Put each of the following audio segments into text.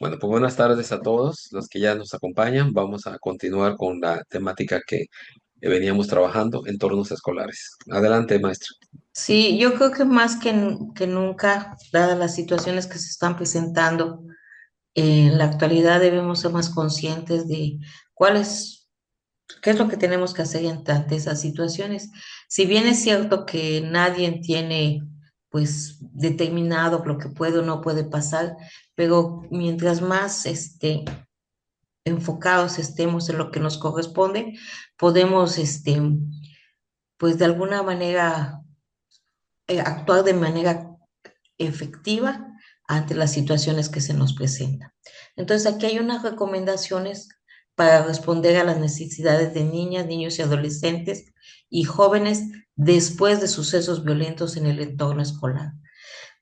Bueno, pues buenas tardes a todos los que ya nos acompañan. Vamos a continuar con la temática que veníamos trabajando, entornos escolares. Adelante, maestro. Sí, yo creo que más que nunca, dadas las situaciones que se están presentando en la actualidad, debemos ser más conscientes de cuál es, qué es lo que tenemos que hacer ante esas situaciones. Si bien es cierto que nadie tiene, pues, determinado lo que puede o no puede pasar, pero mientras más, enfocados estemos en lo que nos corresponde, podemos, pues, de alguna manera actuar de manera efectiva ante las situaciones que se nos presentan. Entonces, aquí hay unas recomendaciones para responder a las necesidades de niñas, niños y adolescentes y jóvenes después de sucesos violentos en el entorno escolar.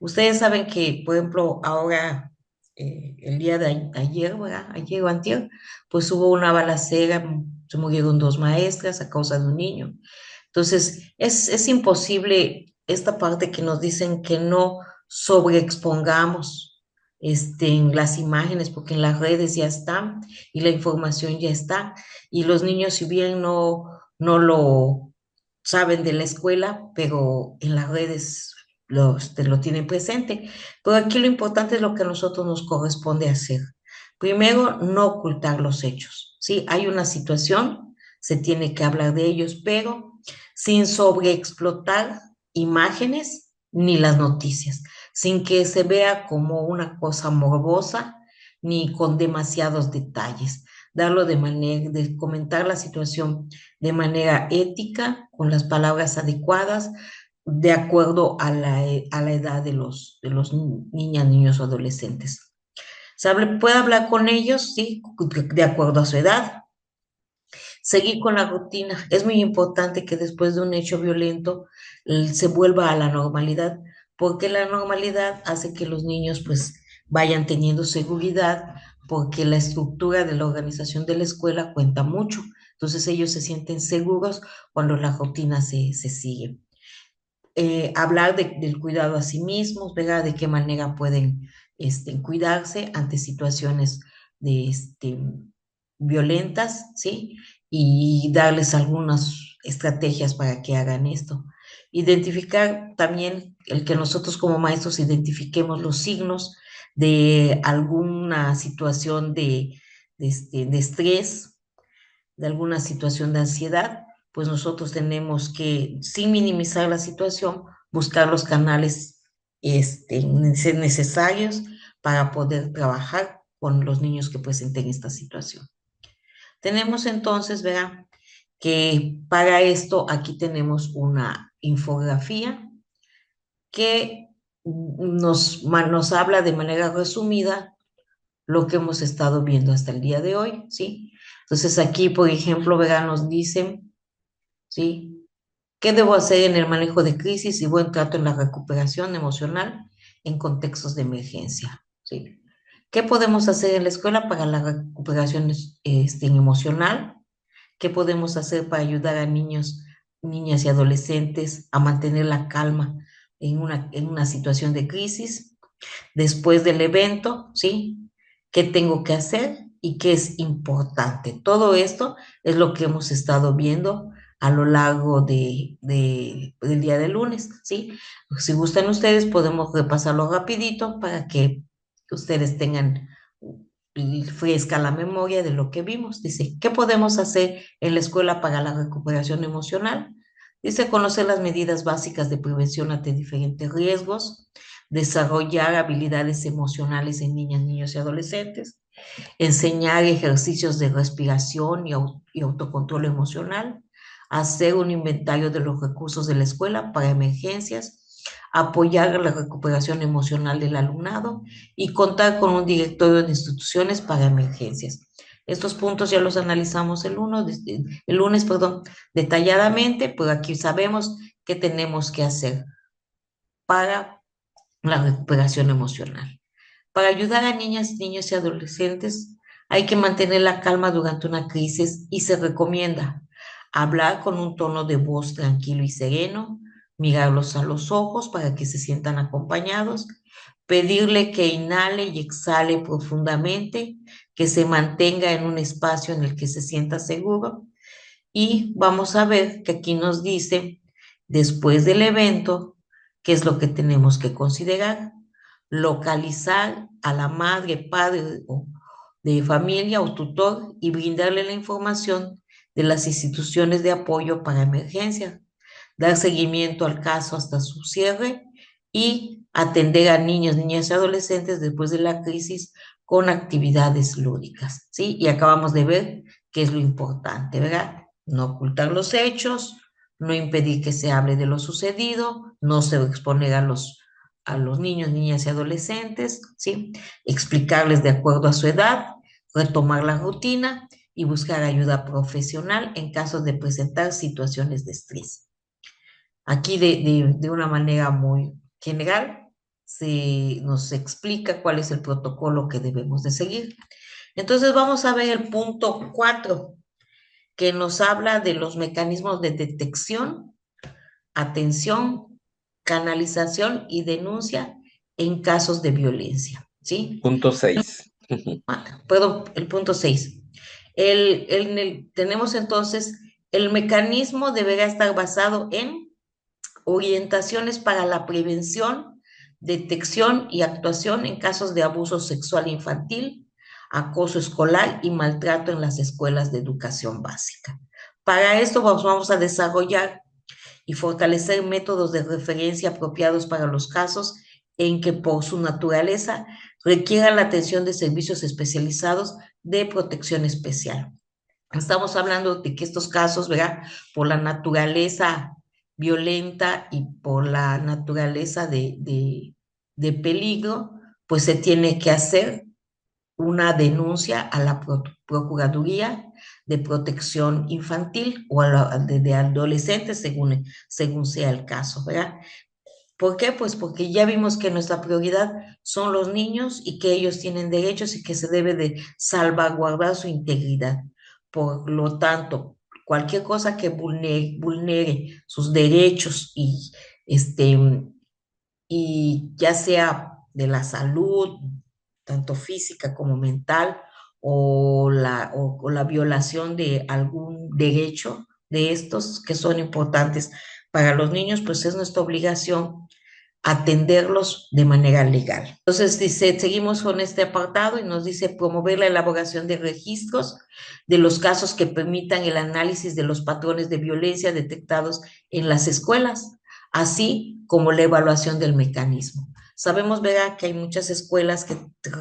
Ustedes saben que, por ejemplo, ahora, el día de ayer, ¿verdad? Ayer o antier, pues hubo una balacera, se murieron dos maestras a causa de un niño. Entonces, es imposible esta parte que nos dicen que no sobreexpongamos en las imágenes, porque en las redes ya están y la información ya está. Y los niños, si bien no lo saben de la escuela, pero en las redes te lo tienen presente. Pero aquí lo importante es lo que a nosotros nos corresponde hacer. Primero, no ocultar los hechos. ¿Sí? Hay una situación, se tiene que hablar de ellos, pero sin sobreexplotar imágenes ni las noticias, sin que se vea como una cosa morbosa ni con demasiados detalles. Darlo de manera, de comentar la situación de manera ética, con las palabras adecuadas, de acuerdo a a la edad de los niñas, niños o adolescentes. Puede hablar con ellos, sí, de acuerdo a su edad. Seguir con la rutina. Es muy importante que después de un hecho violento se vuelva a la normalidad, porque la normalidad hace que los niños pues vayan teniendo seguridad, porque la estructura de la organización de la escuela cuenta mucho. Entonces ellos se sienten seguros cuando la rutina se sigue. Hablar del cuidado a sí mismos, ¿verdad? De qué manera pueden cuidarse ante situaciones de, violentas, ¿sí? Y darles algunas estrategias para que hagan esto. Identificar también el que nosotros como maestros identifiquemos los signos de alguna situación de estrés, de alguna situación de ansiedad, pues nosotros tenemos que, sin minimizar la situación, buscar los canales necesarios para poder trabajar con los niños que presenten esta situación. Tenemos entonces, verá, que para esto aquí tenemos una infografía que nos habla de manera resumida lo que hemos estado viendo hasta el día de hoy, ¿sí? Entonces aquí, por ejemplo, verá, nos dicen, ¿sí? ¿Qué debo hacer en el manejo de crisis y buen trato en la recuperación emocional en contextos de emergencia? ¿Sí? ¿Qué podemos hacer en la escuela para la recuperación emocional? ¿Qué podemos hacer para ayudar a niños, niñas y adolescentes a mantener la calma en una situación de crisis? Después del evento, ¿sí? ¿Qué tengo que hacer y qué es importante? Todo esto es lo que hemos estado viendo a lo largo del día de lunes, ¿sí? Si gustan ustedes, podemos repasarlo rapidito para que ustedes tengan fresca la memoria de lo que vimos. Dice, ¿qué podemos hacer en la escuela para la recuperación emocional? Dice, conocer las medidas básicas de prevención ante diferentes riesgos, desarrollar habilidades emocionales en niñas, niños y adolescentes, enseñar ejercicios de respiración y autocontrol emocional, hacer un inventario de los recursos de la escuela para emergencias, apoyar la recuperación emocional del alumnado y contar con un directorio de instituciones para emergencias. Estos puntos ya los analizamos el lunes, perdón, detalladamente, pero aquí sabemos qué tenemos que hacer para la recuperación emocional. Para ayudar a niñas, niños y adolescentes, hay que mantener la calma durante una crisis y se recomienda hablar con un tono de voz tranquilo y sereno, mirarlos a los ojos para que se sientan acompañados, pedirle que inhale y exhale profundamente, que se mantenga en un espacio en el que se sienta seguro. Y vamos a ver que aquí nos dice, después del evento, qué es lo que tenemos que considerar. Localizar a la madre, padre o de familia o tutor y brindarle la información de las instituciones de apoyo para emergencia, dar seguimiento al caso hasta su cierre y atender a niños, niñas y adolescentes después de la crisis con actividades lúdicas, ¿sí? Y acabamos de ver qué es lo importante, ¿verdad? No ocultar los hechos, no impedir que se hable de lo sucedido, no se exponer a los niños, niñas y adolescentes, ¿sí? Explicarles de acuerdo a su edad, retomar la rutina y buscar ayuda profesional en caso de presentar situaciones de estrés. Aquí de una manera muy general se nos explica cuál es el protocolo que debemos de seguir. Entonces vamos a ver el punto 4, que nos habla de los mecanismos de detección, atención, canalización y denuncia en casos de violencia, ¿sí? Punto 6. Perdón, el punto 6. Tenemos entonces, el mecanismo deberá estar basado en orientaciones para la prevención, detección y actuación en casos de abuso sexual infantil, acoso escolar y maltrato en las escuelas de educación básica. Para esto vamos a desarrollar y fortalecer métodos de referencia apropiados para los casos en que por su naturaleza requieran la atención de servicios especializados de protección especial. Estamos hablando de que estos casos, ¿verdad? Por la naturaleza violenta y por la naturaleza de peligro, pues se tiene que hacer una denuncia a la Procuraduría de Protección Infantil o a de adolescentes, según sea el caso, ¿verdad? ¿Por qué? Pues porque ya vimos que nuestra prioridad son los niños y que ellos tienen derechos y que se debe de salvaguardar su integridad. Por lo tanto, cualquier cosa que vulnere sus derechos este, y ya sea de la salud, tanto física como mental, o la violación de algún derecho de estos que son importantes para los niños, pues es nuestra obligación atenderlos de manera legal. Entonces dice, seguimos con este apartado y nos dice promover la elaboración de registros de los casos que permitan el análisis de los patrones de violencia detectados en las escuelas, así como la evaluación del mecanismo. Sabemos, ¿verdad?, que hay muchas escuelas que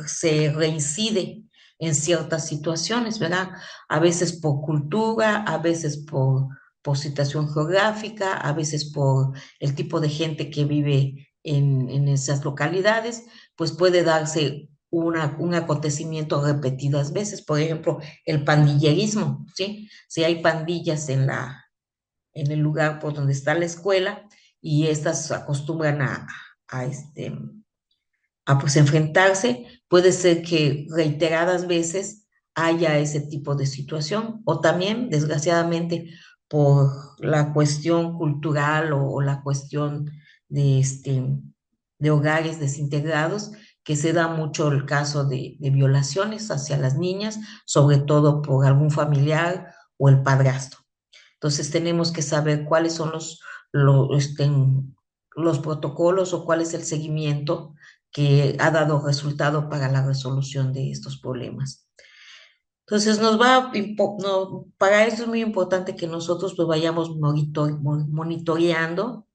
se reincide en ciertas situaciones, ¿verdad? A veces por cultura, a veces por situación geográfica, a veces por el tipo de gente que vive en esas localidades, pues puede darse un acontecimiento repetidas veces. Por ejemplo, el pandillerismo, ¿sí? Si hay pandillas en el lugar por donde está la escuela y estas acostumbran a pues enfrentarse, puede ser que reiteradas veces haya ese tipo de situación, o también, desgraciadamente, por la cuestión cultural o la cuestión de, de hogares desintegrados, que se da mucho el caso de violaciones hacia las niñas, sobre todo por algún familiar o el padrastro. Entonces tenemos que saber cuáles son los protocolos o cuál es el seguimiento que ha dado resultado para la resolución de estos problemas. Entonces para eso es muy importante que nosotros pues vayamos monitoreando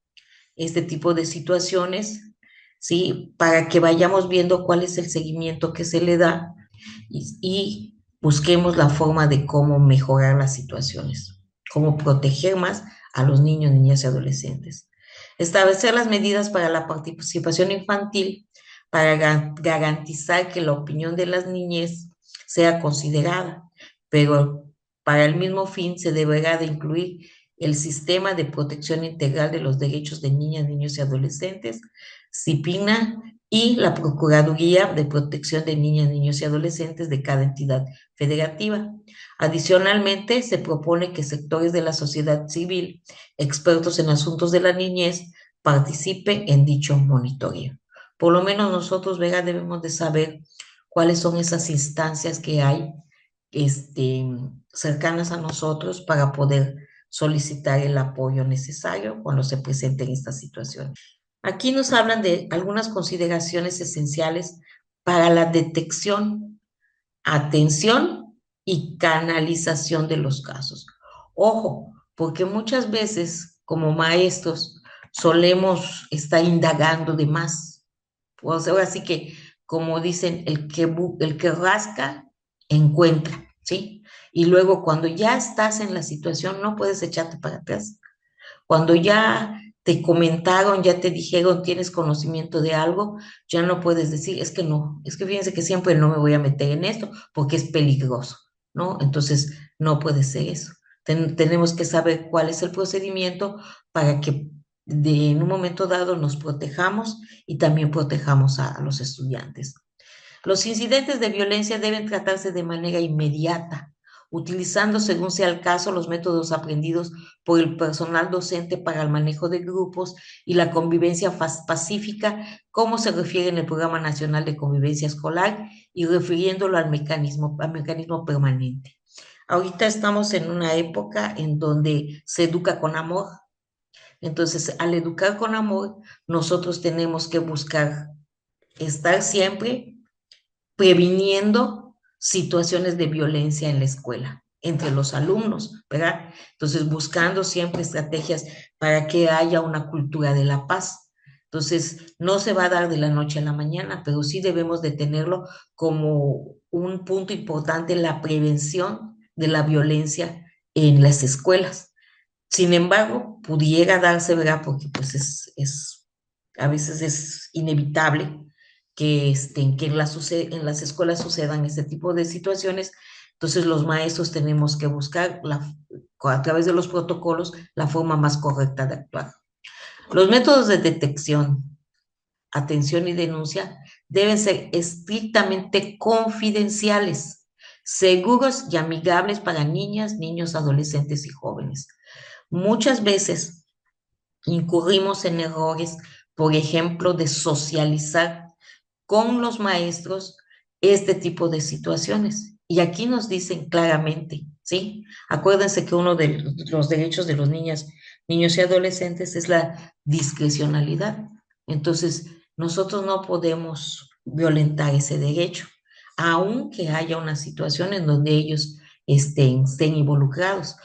este tipo de situaciones, ¿sí? Para que vayamos viendo cuál es el seguimiento que se le da y busquemos la forma de cómo mejorar las situaciones, cómo proteger más a los niños, niñas y adolescentes. Establecer las medidas para la participación infantil para garantizar que la opinión de las niñez sea considerada, pero para el mismo fin se deberá de incluir el sistema de protección integral de los derechos de niñas, niños y adolescentes, CIPINA, y la Procuraduría de Protección de Niñas, Niños y Adolescentes de cada entidad federativa. Adicionalmente, se propone que sectores de la sociedad civil, expertos en asuntos de la niñez, participen en dicho monitoreo. Por lo menos nosotros, Vega, debemos de saber cuáles son esas instancias que hay este, cercanas a nosotros para poder solicitar el apoyo necesario cuando se presenten estas situaciones. Aquí nos hablan de algunas consideraciones esenciales para la detección, atención y canalización de los casos. Ojo, porque muchas veces como maestros solemos estar indagando de más. Pues ahora sí que, como dicen, el que rasca, encuentra, ¿sí? Y luego cuando ya estás en la situación, no puedes echarte para atrás. Cuando ya te comentaron, ya te dijeron, tienes conocimiento de algo, ya no puedes decir, es que no, es que fíjense que siempre no me voy a meter en esto porque es peligroso, ¿no? Entonces, no puede ser eso. Tenemos que saber cuál es el procedimiento para que en un momento dado nos protejamos y también protejamos a los estudiantes. Los incidentes de violencia deben tratarse de manera inmediata, utilizando, según sea el caso, los métodos aprendidos por el personal docente para el manejo de grupos y la convivencia pacífica, como se refiere en el Programa Nacional de Convivencia Escolar y refiriéndolo al mecanismo permanente. Ahorita estamos en una época en donde se educa con amor. Entonces, al educar con amor, nosotros tenemos que buscar estar siempre previniendo situaciones de violencia en la escuela, entre los alumnos, ¿verdad? Entonces, buscando siempre estrategias para que haya una cultura de la paz. Entonces, no se va a dar de la noche a la mañana, pero sí debemos de tenerlo como un punto importante en la prevención de la violencia en las escuelas. Sin embargo, pudiera darse, ¿verdad? Porque pues a veces es inevitable que en las escuelas sucedan este tipo de situaciones. Entonces los maestros tenemos que buscar a través de los protocolos la forma más correcta de actuar. Los métodos de detección, atención y denuncia deben ser estrictamente confidenciales, seguros y amigables para niñas, niños, adolescentes y jóvenes. Muchas veces incurrimos en errores, por ejemplo, de socializar con los maestros este tipo de situaciones. Y aquí nos dicen claramente, ¿sí? Acuérdense que uno de los derechos de los niños y adolescentes es la discrecionalidad. Entonces, nosotros no podemos violentar ese derecho, aunque haya una situación en donde ellos estén involucrados.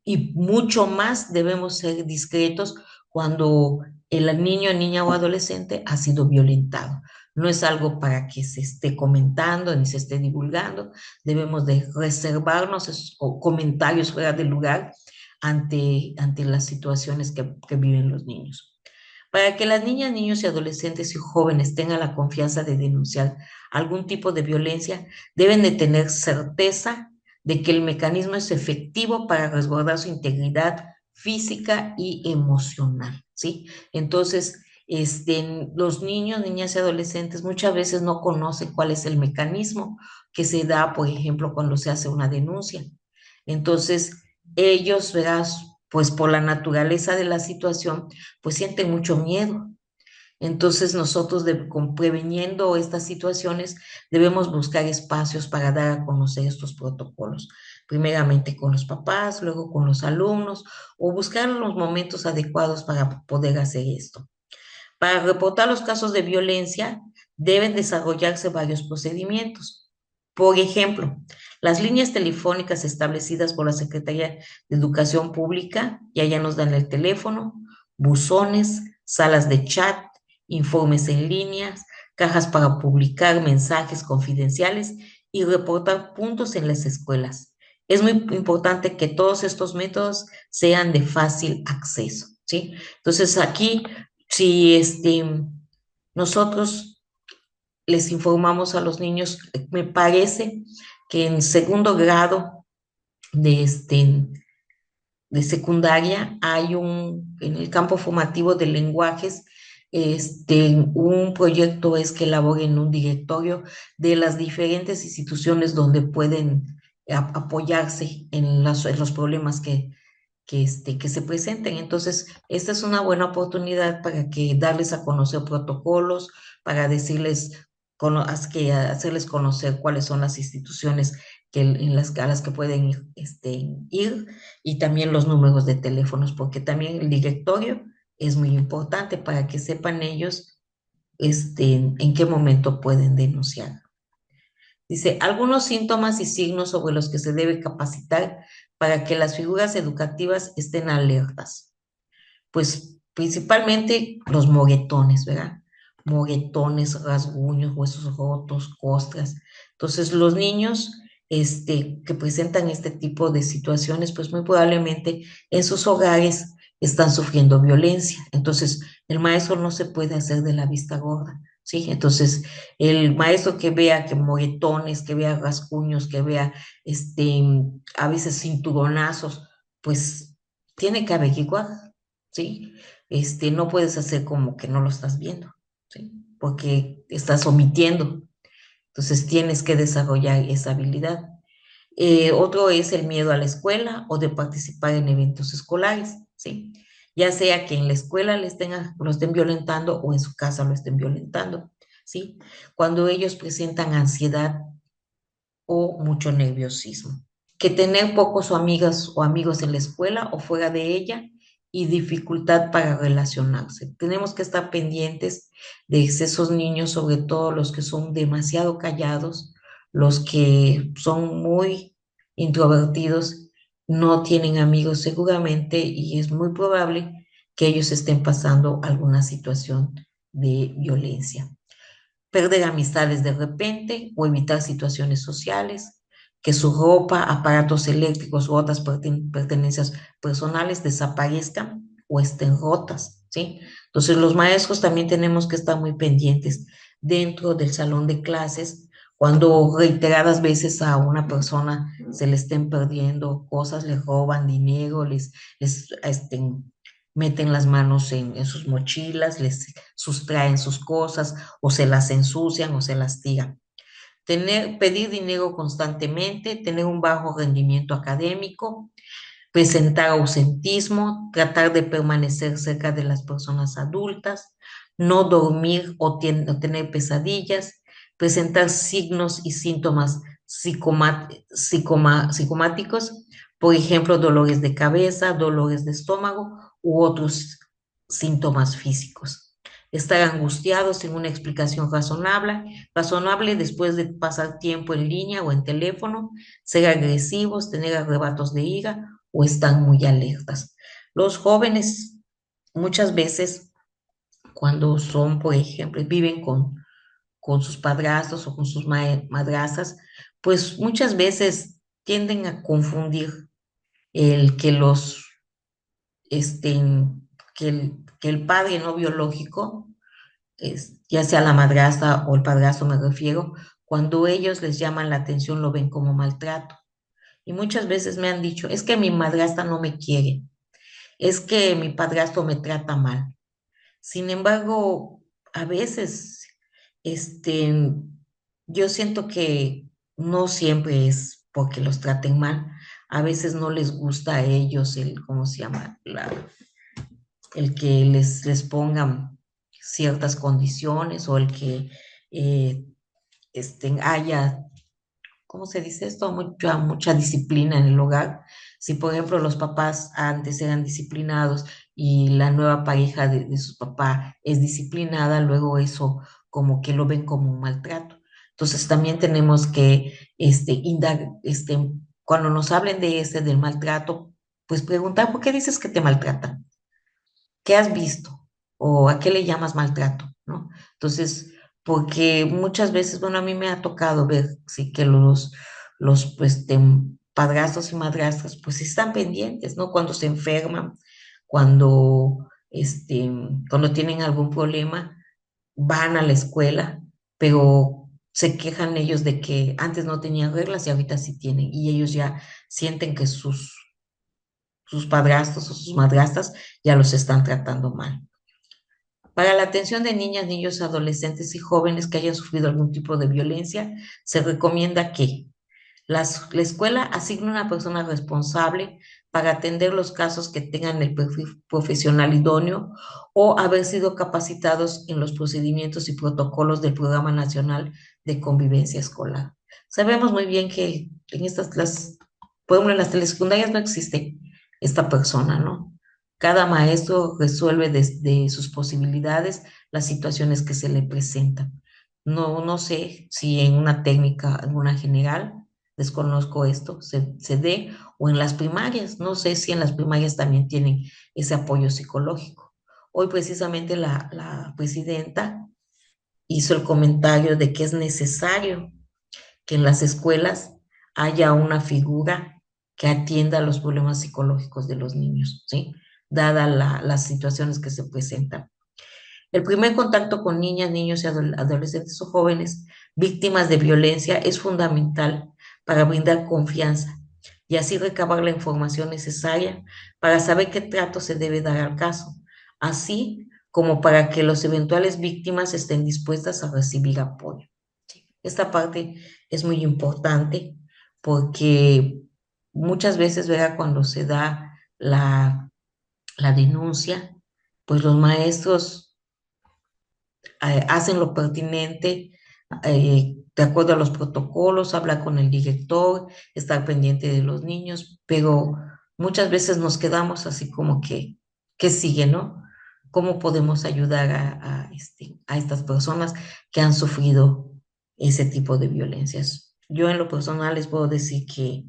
Y mucho más debemos ser discretos cuando el niño, niña o adolescente ha sido violentado. No es algo para que se esté comentando ni se esté divulgando. Debemos de reservarnos esos comentarios fuera de lugar ante las situaciones que viven los niños. Para que las niñas, niños y adolescentes y jóvenes tengan la confianza de denunciar algún tipo de violencia, deben de tener certeza de que el mecanismo es efectivo para resguardar su integridad física y emocional, ¿sí? Entonces, los niños, niñas y adolescentes muchas veces no conocen cuál es el mecanismo que se da, por ejemplo, cuando se hace una denuncia. Entonces, ellos, verás, pues por la naturaleza de la situación, pues sienten mucho miedo. Entonces, nosotros, preveniendo estas situaciones, debemos buscar espacios para dar a conocer estos protocolos. Primeramente con los papás, luego con los alumnos, o buscar los momentos adecuados para poder hacer esto. Para reportar los casos de violencia, deben desarrollarse varios procedimientos. Por ejemplo, las líneas telefónicas establecidas por la Secretaría de Educación Pública, ya nos dan el teléfono, buzones, salas de chat, informes en línea, cajas para publicar mensajes confidenciales y reportar puntos en las escuelas. Es muy importante que todos estos métodos sean de fácil acceso, ¿sí? Entonces aquí, si nosotros les informamos a los niños, me parece que en segundo grado de, de secundaria hay en el campo formativo de lenguajes, un proyecto es que elaboren un directorio de las diferentes instituciones donde pueden apoyarse en los problemas que se presenten. Entonces, esta es una buena oportunidad para que darles a conocer protocolos, para decirles, hacerles conocer cuáles son las instituciones a las que pueden ir, ir y también los números de teléfonos, porque también el directorio es muy importante para que sepan ellos en qué momento pueden denunciar. Dice, algunos síntomas y signos sobre los que se debe capacitar para que las figuras educativas estén alertas. Pues principalmente los moguetones, ¿verdad? Moguetones, rasguños, huesos rotos, costras. Entonces, los niños que presentan este tipo de situaciones, pues muy probablemente en sus hogares están sufriendo violencia. Entonces, el maestro no se puede hacer de la vista gorda, ¿sí? Entonces, el maestro que vea que moguetones, que vea rasguños, que vea a veces cinturonazos, pues tiene que averiguar, ¿sí? No puedes hacer como que no lo estás viendo, ¿sí? Porque estás omitiendo. Entonces tienes que desarrollar esa habilidad. Otro es el miedo a la escuela o de participar en eventos escolares, ¿sí? Ya sea que en la escuela lo estén violentando o en su casa lo estén violentando, ¿sí? Cuando ellos presentan ansiedad o mucho nerviosismo. Que tener pocos amigas o amigos en la escuela o fuera de ella y dificultad para relacionarse. Tenemos que estar pendientes de esos niños, sobre todo los que son demasiado callados, los que son muy introvertidos, no tienen amigos seguramente y es muy probable que ellos estén pasando alguna situación de violencia. Perder amistades de repente o evitar situaciones sociales, que su ropa, aparatos eléctricos u otras pertenencias personales desaparezcan o estén rotas, ¿sí? Entonces los maestros también tenemos que estar muy pendientes dentro del salón de clases cuando reiteradas veces a una persona se le estén perdiendo cosas, le roban dinero, les meten las manos en sus mochilas, les sustraen sus cosas o se las ensucian o se las tiran. Pedir dinero constantemente, tener un bajo rendimiento académico, presentar ausentismo, tratar de permanecer cerca de las personas adultas, no dormir o tener pesadillas, presentar signos y síntomas psicomáticos, por ejemplo, dolores de cabeza, dolores de estómago u otros síntomas físicos. Estar angustiados sin una explicación razonable después de pasar tiempo en línea o en teléfono, ser agresivos, tener arrebatos de ira o están muy alertas. Los jóvenes muchas veces cuando son, por ejemplo, viven con sus padrastros o con sus madrastras, pues muchas veces tienden a confundir el que los, este, que el padre no biológico, ya sea la madrastra o el padrastro me refiero, cuando ellos les llaman la atención lo ven como maltrato. Y muchas veces me han dicho, es que mi madrastra no me quiere, es que mi padrastro me trata mal. Sin embargo, a veces, este, yo siento que no siempre es porque los traten mal. A veces no les gusta a ellos ¿cómo se llama? El que les pongan ciertas condiciones o el que eh, haya, ¿cómo se dice esto? Mucha disciplina en el hogar. Si, por ejemplo, los papás antes eran disciplinados y la nueva pareja de su papá es disciplinada, luego eso como que lo ven como un maltrato. Entonces también tenemos que cuando nos hablen del maltrato, pues preguntar, ¿por qué dices que te maltratan? ¿Qué has visto? ¿O a qué le llamas maltrato? ¿No? Entonces, porque muchas veces, bueno, a mí me ha tocado ver, sí, que los padrastros y madrastras, pues sí están pendientes, ¿no? Cuando se enferman, cuando, cuando tienen algún problema, van a la escuela, pero se quejan ellos de que antes no tenían reglas y ahorita sí tienen, y ellos ya sienten que sus padrastros o sus madrastras ya los están tratando mal. Para la atención de niñas, niños, adolescentes y jóvenes que hayan sufrido algún tipo de violencia, se recomienda que la escuela asigne una persona responsable para atender los casos que tengan el perfil profesional idóneo o haber sido capacitados en los procedimientos y protocolos del Programa Nacional de Convivencia Escolar. Sabemos muy bien que en estas clases, por ejemplo, en las telesecundarias no existe esta persona, ¿no? Cada maestro resuelve desde sus posibilidades las situaciones que se le presentan. No sé si en una técnica, en una general, desconozco esto, se dé, o en las primarias, no sé si en las primarias también tienen ese apoyo psicológico. Hoy precisamente la presidenta hizo el comentario de que es necesario que en las escuelas haya una figura que atienda los problemas psicológicos de los niños, ¿sí? Dada las situaciones que se presentan. El primer contacto con niñas, niños y adolescentes o jóvenes víctimas de violencia es fundamental para brindar confianza y así recabar la información necesaria para saber qué trato se debe dar al caso, así como para que los eventuales víctimas estén dispuestas a recibir apoyo. Esta parte es muy importante porque muchas veces, ¿verdad? Cuando se da la denuncia, pues los maestros hacen lo pertinente de acuerdo a los protocolos, hablar con el director, estar pendiente de los niños, pero muchas veces nos quedamos así como que, ¿qué sigue, no? ¿Cómo podemos ayudar a estas personas que han sufrido ese tipo de violencias? Yo en lo personal les puedo decir que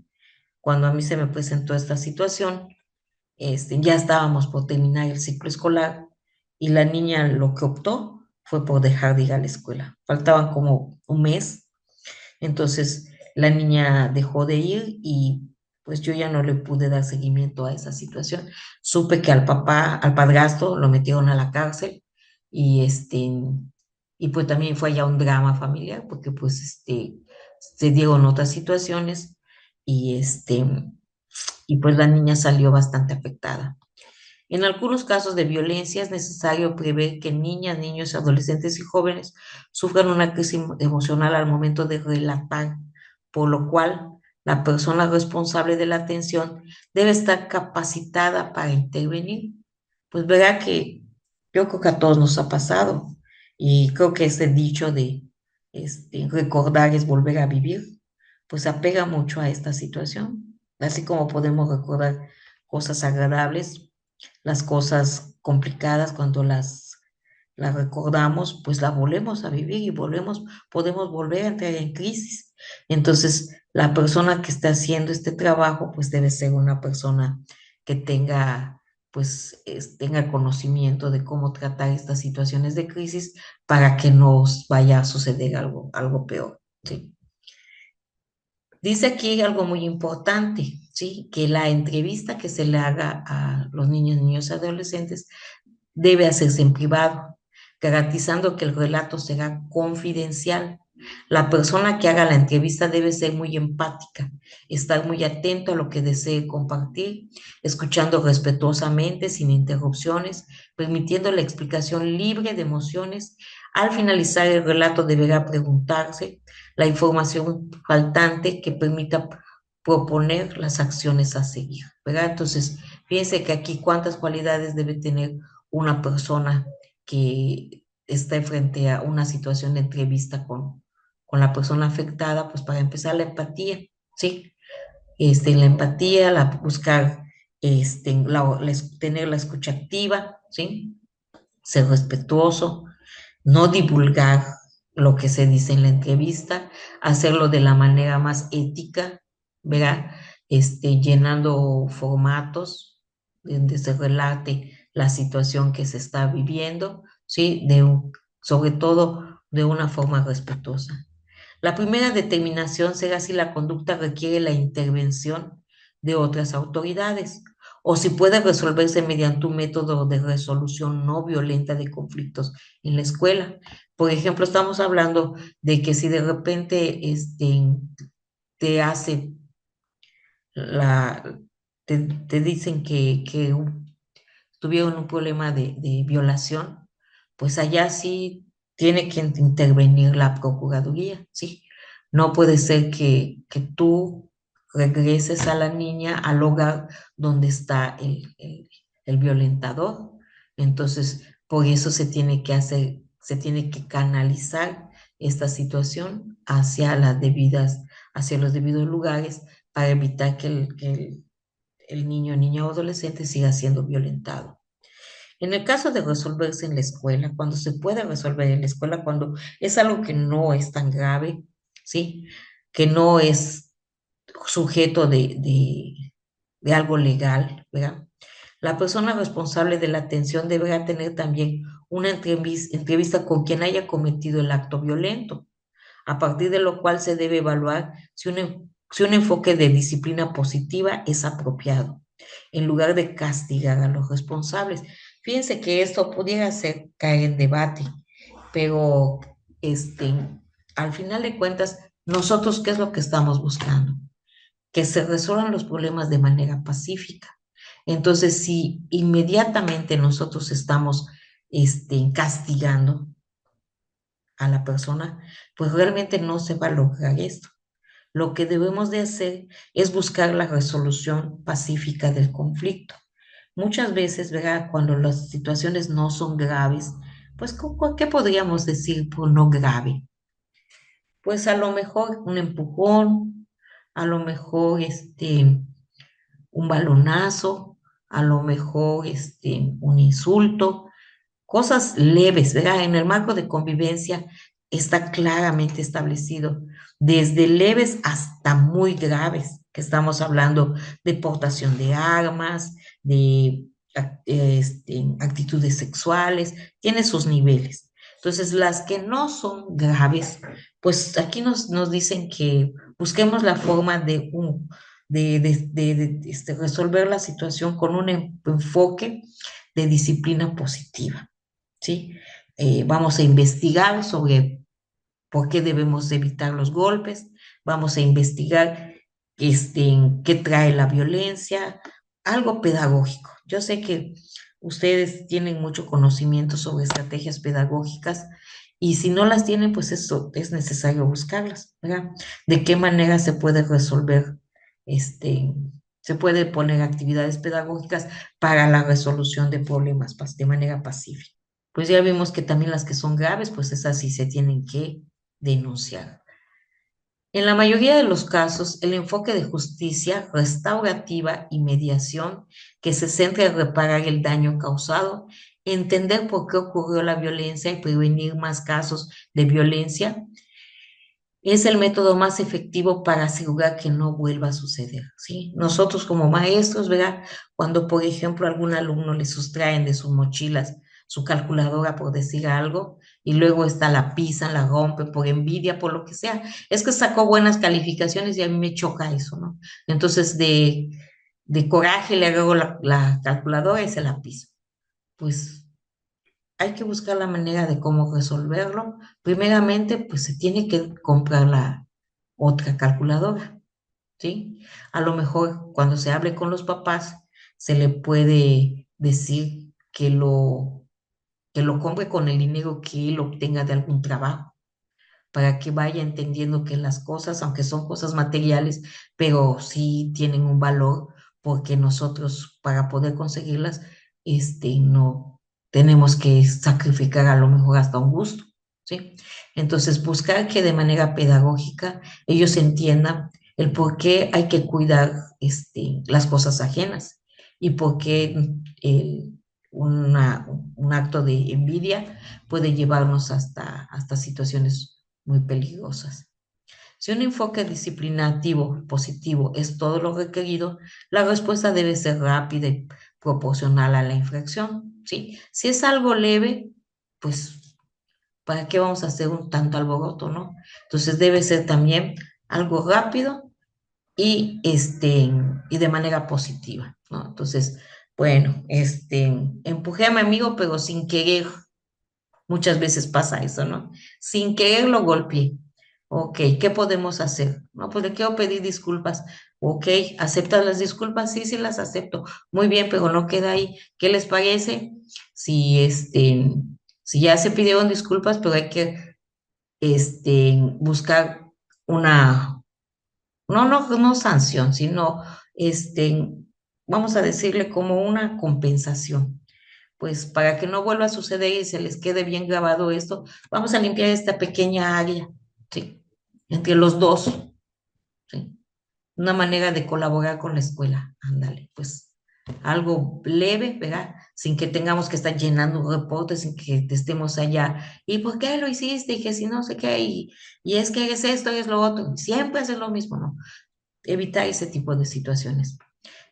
cuando a mí se me presentó esta situación, ya estábamos por terminar el ciclo escolar y la niña lo que optó fue por dejar de ir a la escuela. Faltaban como un mes, entonces la niña dejó de ir y pues yo ya no le pude dar seguimiento a esa situación. Supe que al papá, al padrastro, lo metieron a la cárcel y y pues también fue ya un drama familiar porque pues se dieron otras situaciones y y pues la niña salió bastante afectada. En algunos casos de violencia es necesario prever que niñas, niños, adolescentes y jóvenes sufran una crisis emocional al momento de relatar, por lo cual la persona responsable de la atención debe estar capacitada para intervenir. Pues verá que yo creo que a todos nos ha pasado y creo que ese dicho de recordar es volver a vivir, pues apega mucho a esta situación, así como podemos recordar cosas agradables, las cosas complicadas cuando las recordamos, pues las volvemos a vivir y podemos volver a entrar en crisis. Entonces, la persona que está haciendo este trabajo, pues debe ser una persona que tenga, pues, tenga conocimiento de cómo tratar estas situaciones de crisis para que no vaya a suceder algo peor, ¿sí? Dice aquí algo muy importante, ¿sí? Que la entrevista que se le haga a los niños, niños y adolescentes debe hacerse en privado, garantizando que el relato será confidencial. La persona que haga la entrevista debe ser muy empática, estar muy atento a lo que desee compartir, escuchando respetuosamente, sin interrupciones, permitiendo la explicación libre de emociones. Al finalizar el relato deberá preguntarse la información faltante que permita proponer las acciones a seguir, ¿verdad? Entonces, fíjense que aquí cuántas cualidades debe tener una persona que está frente a una situación de entrevista con la persona afectada, pues para empezar la empatía, ¿sí? La empatía, buscar, tener la escucha activa, ¿sí? Ser respetuoso, no divulgar lo que se dice en la entrevista, hacerlo de la manera más ética, ¿verdad? Llenando formatos donde se relate la situación que se está viviendo, ¿sí? Sobre todo de una forma respetuosa. La primera determinación será si la conducta requiere la intervención de otras autoridades o si puede resolverse mediante un método de resolución no violenta de conflictos en la escuela. Por ejemplo, estamos hablando de que si de repente te hace la, te dicen que tuvieron un problema de violación, pues allá sí tiene que intervenir la Procuraduría, ¿sí? No puede ser que tú regreses a la niña al hogar donde está el violentador. Entonces, por eso se tiene que hacer, se tiene que canalizar esta situación hacia los debidos lugares para evitar que el niño, niña o adolescente siga siendo violentado. En el caso de resolverse en la escuela, cuando se puede resolver en la escuela, cuando es algo que no es tan grave, ¿sí? Que no es sujeto de algo legal, ¿verdad? La persona responsable de la atención deberá tener también una entrevista con quien haya cometido el acto violento, a partir de lo cual se debe evaluar si un enfoque de disciplina positiva es apropiado, en lugar de castigar a los responsables. Fíjense que esto pudiera ser caer en debate, pero este, al final de cuentas, nosotros, ¿qué es lo que estamos buscando? Que se resuelvan los problemas de manera pacífica. Entonces, si inmediatamente nosotros estamos castigando a la persona, pues realmente no se va a lograr esto. Lo que debemos de hacer es buscar la resolución pacífica del conflicto. Muchas veces, ¿verdad? Cuando las situaciones no son graves, pues ¿qué podríamos decir por no grave? Pues a lo mejor un empujón, a lo mejor un balonazo, a lo mejor un insulto, cosas leves, ¿verdad? En el marco de convivencia está claramente establecido, desde leves hasta muy graves, que estamos hablando de portación de armas, de actitudes sexuales, tiene sus niveles. Entonces, las que no son graves, pues aquí nos dicen que busquemos la forma de resolver la situación con un enfoque de disciplina positiva. ¿Sí? Vamos a investigar sobre por qué debemos evitar los golpes, vamos a investigar qué trae la violencia, algo pedagógico. Yo sé que ustedes tienen mucho conocimiento sobre estrategias pedagógicas y si no las tienen, pues eso es necesario buscarlas, ¿verdad? De qué manera se puede resolver, este, se puede poner actividades pedagógicas para la resolución de problemas de manera pacífica. Pues ya vimos que también las que son graves, pues esas sí se tienen que denunciar. En la mayoría de los casos, el enfoque de justicia restaurativa y mediación que se centra en reparar el daño causado, entender por qué ocurrió la violencia y prevenir más casos de violencia, es el método más efectivo para asegurar que no vuelva a suceder, ¿sí? Nosotros como maestros, ¿verdad? Cuando, por ejemplo, a algún alumno le sustraen de sus mochilas su calculadora, por decir algo, y luego esta la pisan, la rompen por envidia, por lo que sea, es que sacó buenas calificaciones y a mí me choca eso, ¿no? Entonces, de coraje le agarro la calculadora y se la piso. Pues hay que buscar la manera de cómo resolverlo. Primeramente, pues se tiene que comprar la otra calculadora, ¿sí? A lo mejor cuando se hable con los papás, se le puede decir que lo compre con el dinero que él obtenga de algún trabajo, para que vaya entendiendo que las cosas, aunque son cosas materiales, pero sí tienen un valor, porque nosotros para poder conseguirlas, no tenemos que sacrificar a lo mejor hasta un gusto, ¿sí? Entonces, buscar que de manera pedagógica ellos entiendan el por qué hay que cuidar las cosas ajenas y por qué un acto de envidia puede llevarnos hasta situaciones muy peligrosas. Si un enfoque disciplinativo positivo es todo lo requerido, la respuesta debe ser rápida y proporcional a la infracción, ¿sí? Si es algo leve, pues, ¿para qué vamos a hacer un tanto alboroto, no? Entonces debe ser también algo rápido y de manera positiva, ¿no? Entonces, bueno, empujé a mi amigo, pero sin querer. Muchas veces pasa eso, ¿no? Sin querer lo golpeé. Ok, ¿qué podemos hacer? No, pues le quiero pedir disculpas. Ok, ¿aceptas las disculpas? Sí, sí las acepto. Muy bien, pero no queda ahí. ¿Qué les parece? Si si ya se pidieron disculpas, pero hay que buscar una, no sanción, sino, este, vamos a decirle como una compensación. Pues para que no vuelva a suceder y se les quede bien grabado esto, vamos a limpiar esta pequeña área, ¿sí? Entre los dos, ¿sí? Una manera de colaborar con la escuela, ándale, pues algo leve, ¿verdad? Sin que tengamos que estar llenando reportes, sin que estemos allá. ¿Y por qué lo hiciste? Y que si no sé qué, y es que eres esto, es lo otro. Siempre haces lo mismo, ¿no? Evitar ese tipo de situaciones.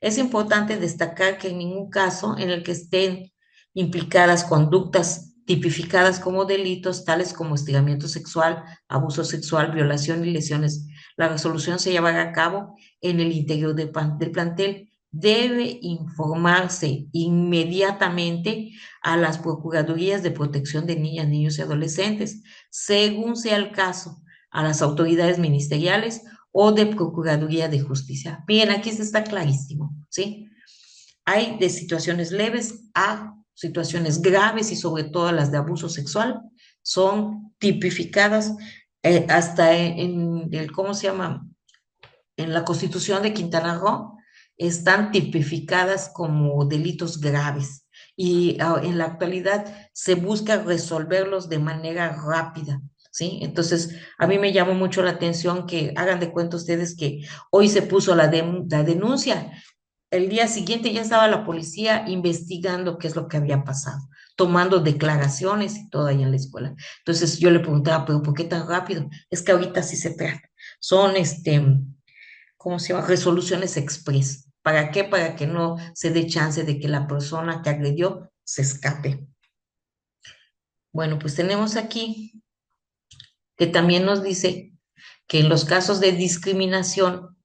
Es importante destacar que en ningún caso en el que estén implicadas conductas tipificadas como delitos, tales como estiramiento sexual, abuso sexual, violación y lesiones, la resolución se llevará a cabo en el interior del plantel. Debe informarse inmediatamente a las Procuradurías de Protección de Niñas, Niños y Adolescentes, según sea el caso, a las autoridades ministeriales o de Procuraduría de Justicia. Bien, aquí se está clarísimo, ¿sí? Hay de situaciones leves a situaciones graves y sobre todo las de abuso sexual son tipificadas hasta en el, ¿cómo se llama? En la Constitución de Quintana Roo están tipificadas como delitos graves y en la actualidad se busca resolverlos de manera rápida, ¿sí? Entonces, a mí me llamó mucho la atención que hagan de cuenta ustedes que hoy se puso la denuncia, el día siguiente ya estaba la policía investigando qué es lo que había pasado, tomando declaraciones y todo ahí en la escuela. Entonces yo le preguntaba, pero ¿por qué tan rápido? Es que ahorita sí se trata. Son ¿cómo se llama? Resoluciones express. ¿Para qué? Para que no se dé chance de que la persona que agredió se escape. Bueno, pues tenemos aquí que también nos dice que en los casos de discriminación,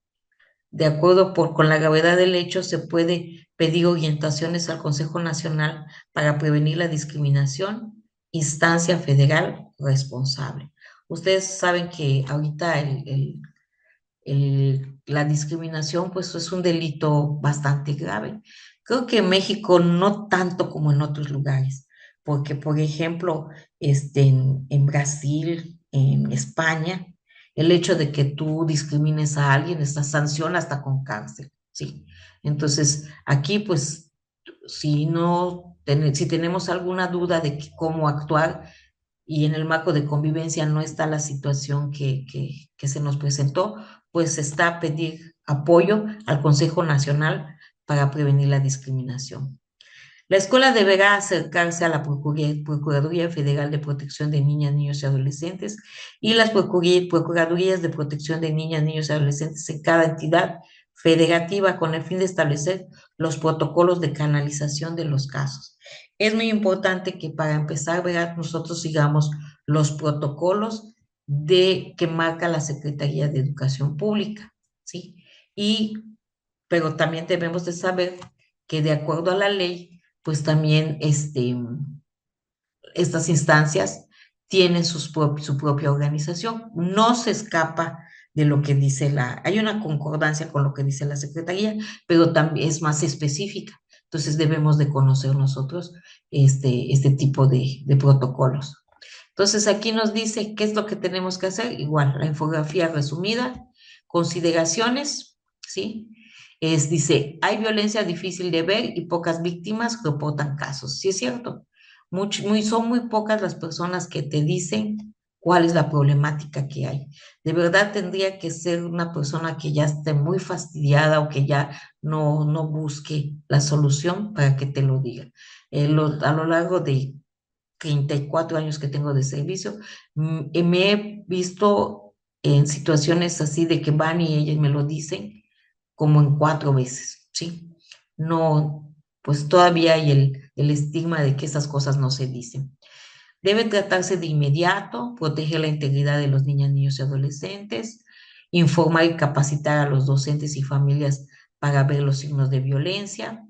de acuerdo con la gravedad del hecho, se puede pedir orientaciones al Consejo Nacional para prevenir la discriminación, instancia federal responsable. Ustedes saben que ahorita la discriminación, pues es un delito bastante grave. Creo que en México no tanto como en otros lugares, porque, por ejemplo, en Brasil, en España, el hecho de que tú discrimines a alguien, esta sanción hasta con cárcel, ¿sí? Entonces, aquí, pues, si no, si tenemos alguna duda de cómo actuar, y en el marco de convivencia no está la situación que se nos presentó, pues está a pedir apoyo al Consejo Nacional para prevenir la discriminación. La escuela deberá acercarse a la Procuraduría Federal de Protección de Niñas, Niños y Adolescentes y las Procuradurías de Protección de Niñas, Niños y Adolescentes en cada entidad federativa con el fin de establecer los protocolos de canalización de los casos. Es muy importante que para empezar, ¿verdad? Nosotros sigamos los protocolos que marca la Secretaría de Educación Pública, ¿sí? Y, pero también debemos de saber que de acuerdo a la ley, pues también estas instancias tienen su propia organización. No se escapa de lo que dice hay una concordancia con lo que dice la Secretaría, pero también es más específica. Entonces debemos de conocer nosotros este tipo de protocolos. Entonces aquí nos dice qué es lo que tenemos que hacer. Igual, la infografía resumida, consideraciones, ¿sí? Dice, hay violencia difícil de ver y pocas víctimas reportan casos. Sí es cierto, son muy pocas las personas que te dicen cuál es la problemática que hay. De verdad tendría que ser una persona que ya esté muy fastidiada o que ya no busque la solución para que te lo diga. A lo largo de 34 años que tengo de servicio, me he visto en situaciones así de que van y ellas me lo dicen como en 4 veces, ¿sí? No, pues todavía hay el estigma de que esas cosas no se dicen. Debe tratarse de inmediato, proteger la integridad de los niñas, niños y adolescentes, informar y capacitar a los docentes y familias para ver los signos de violencia.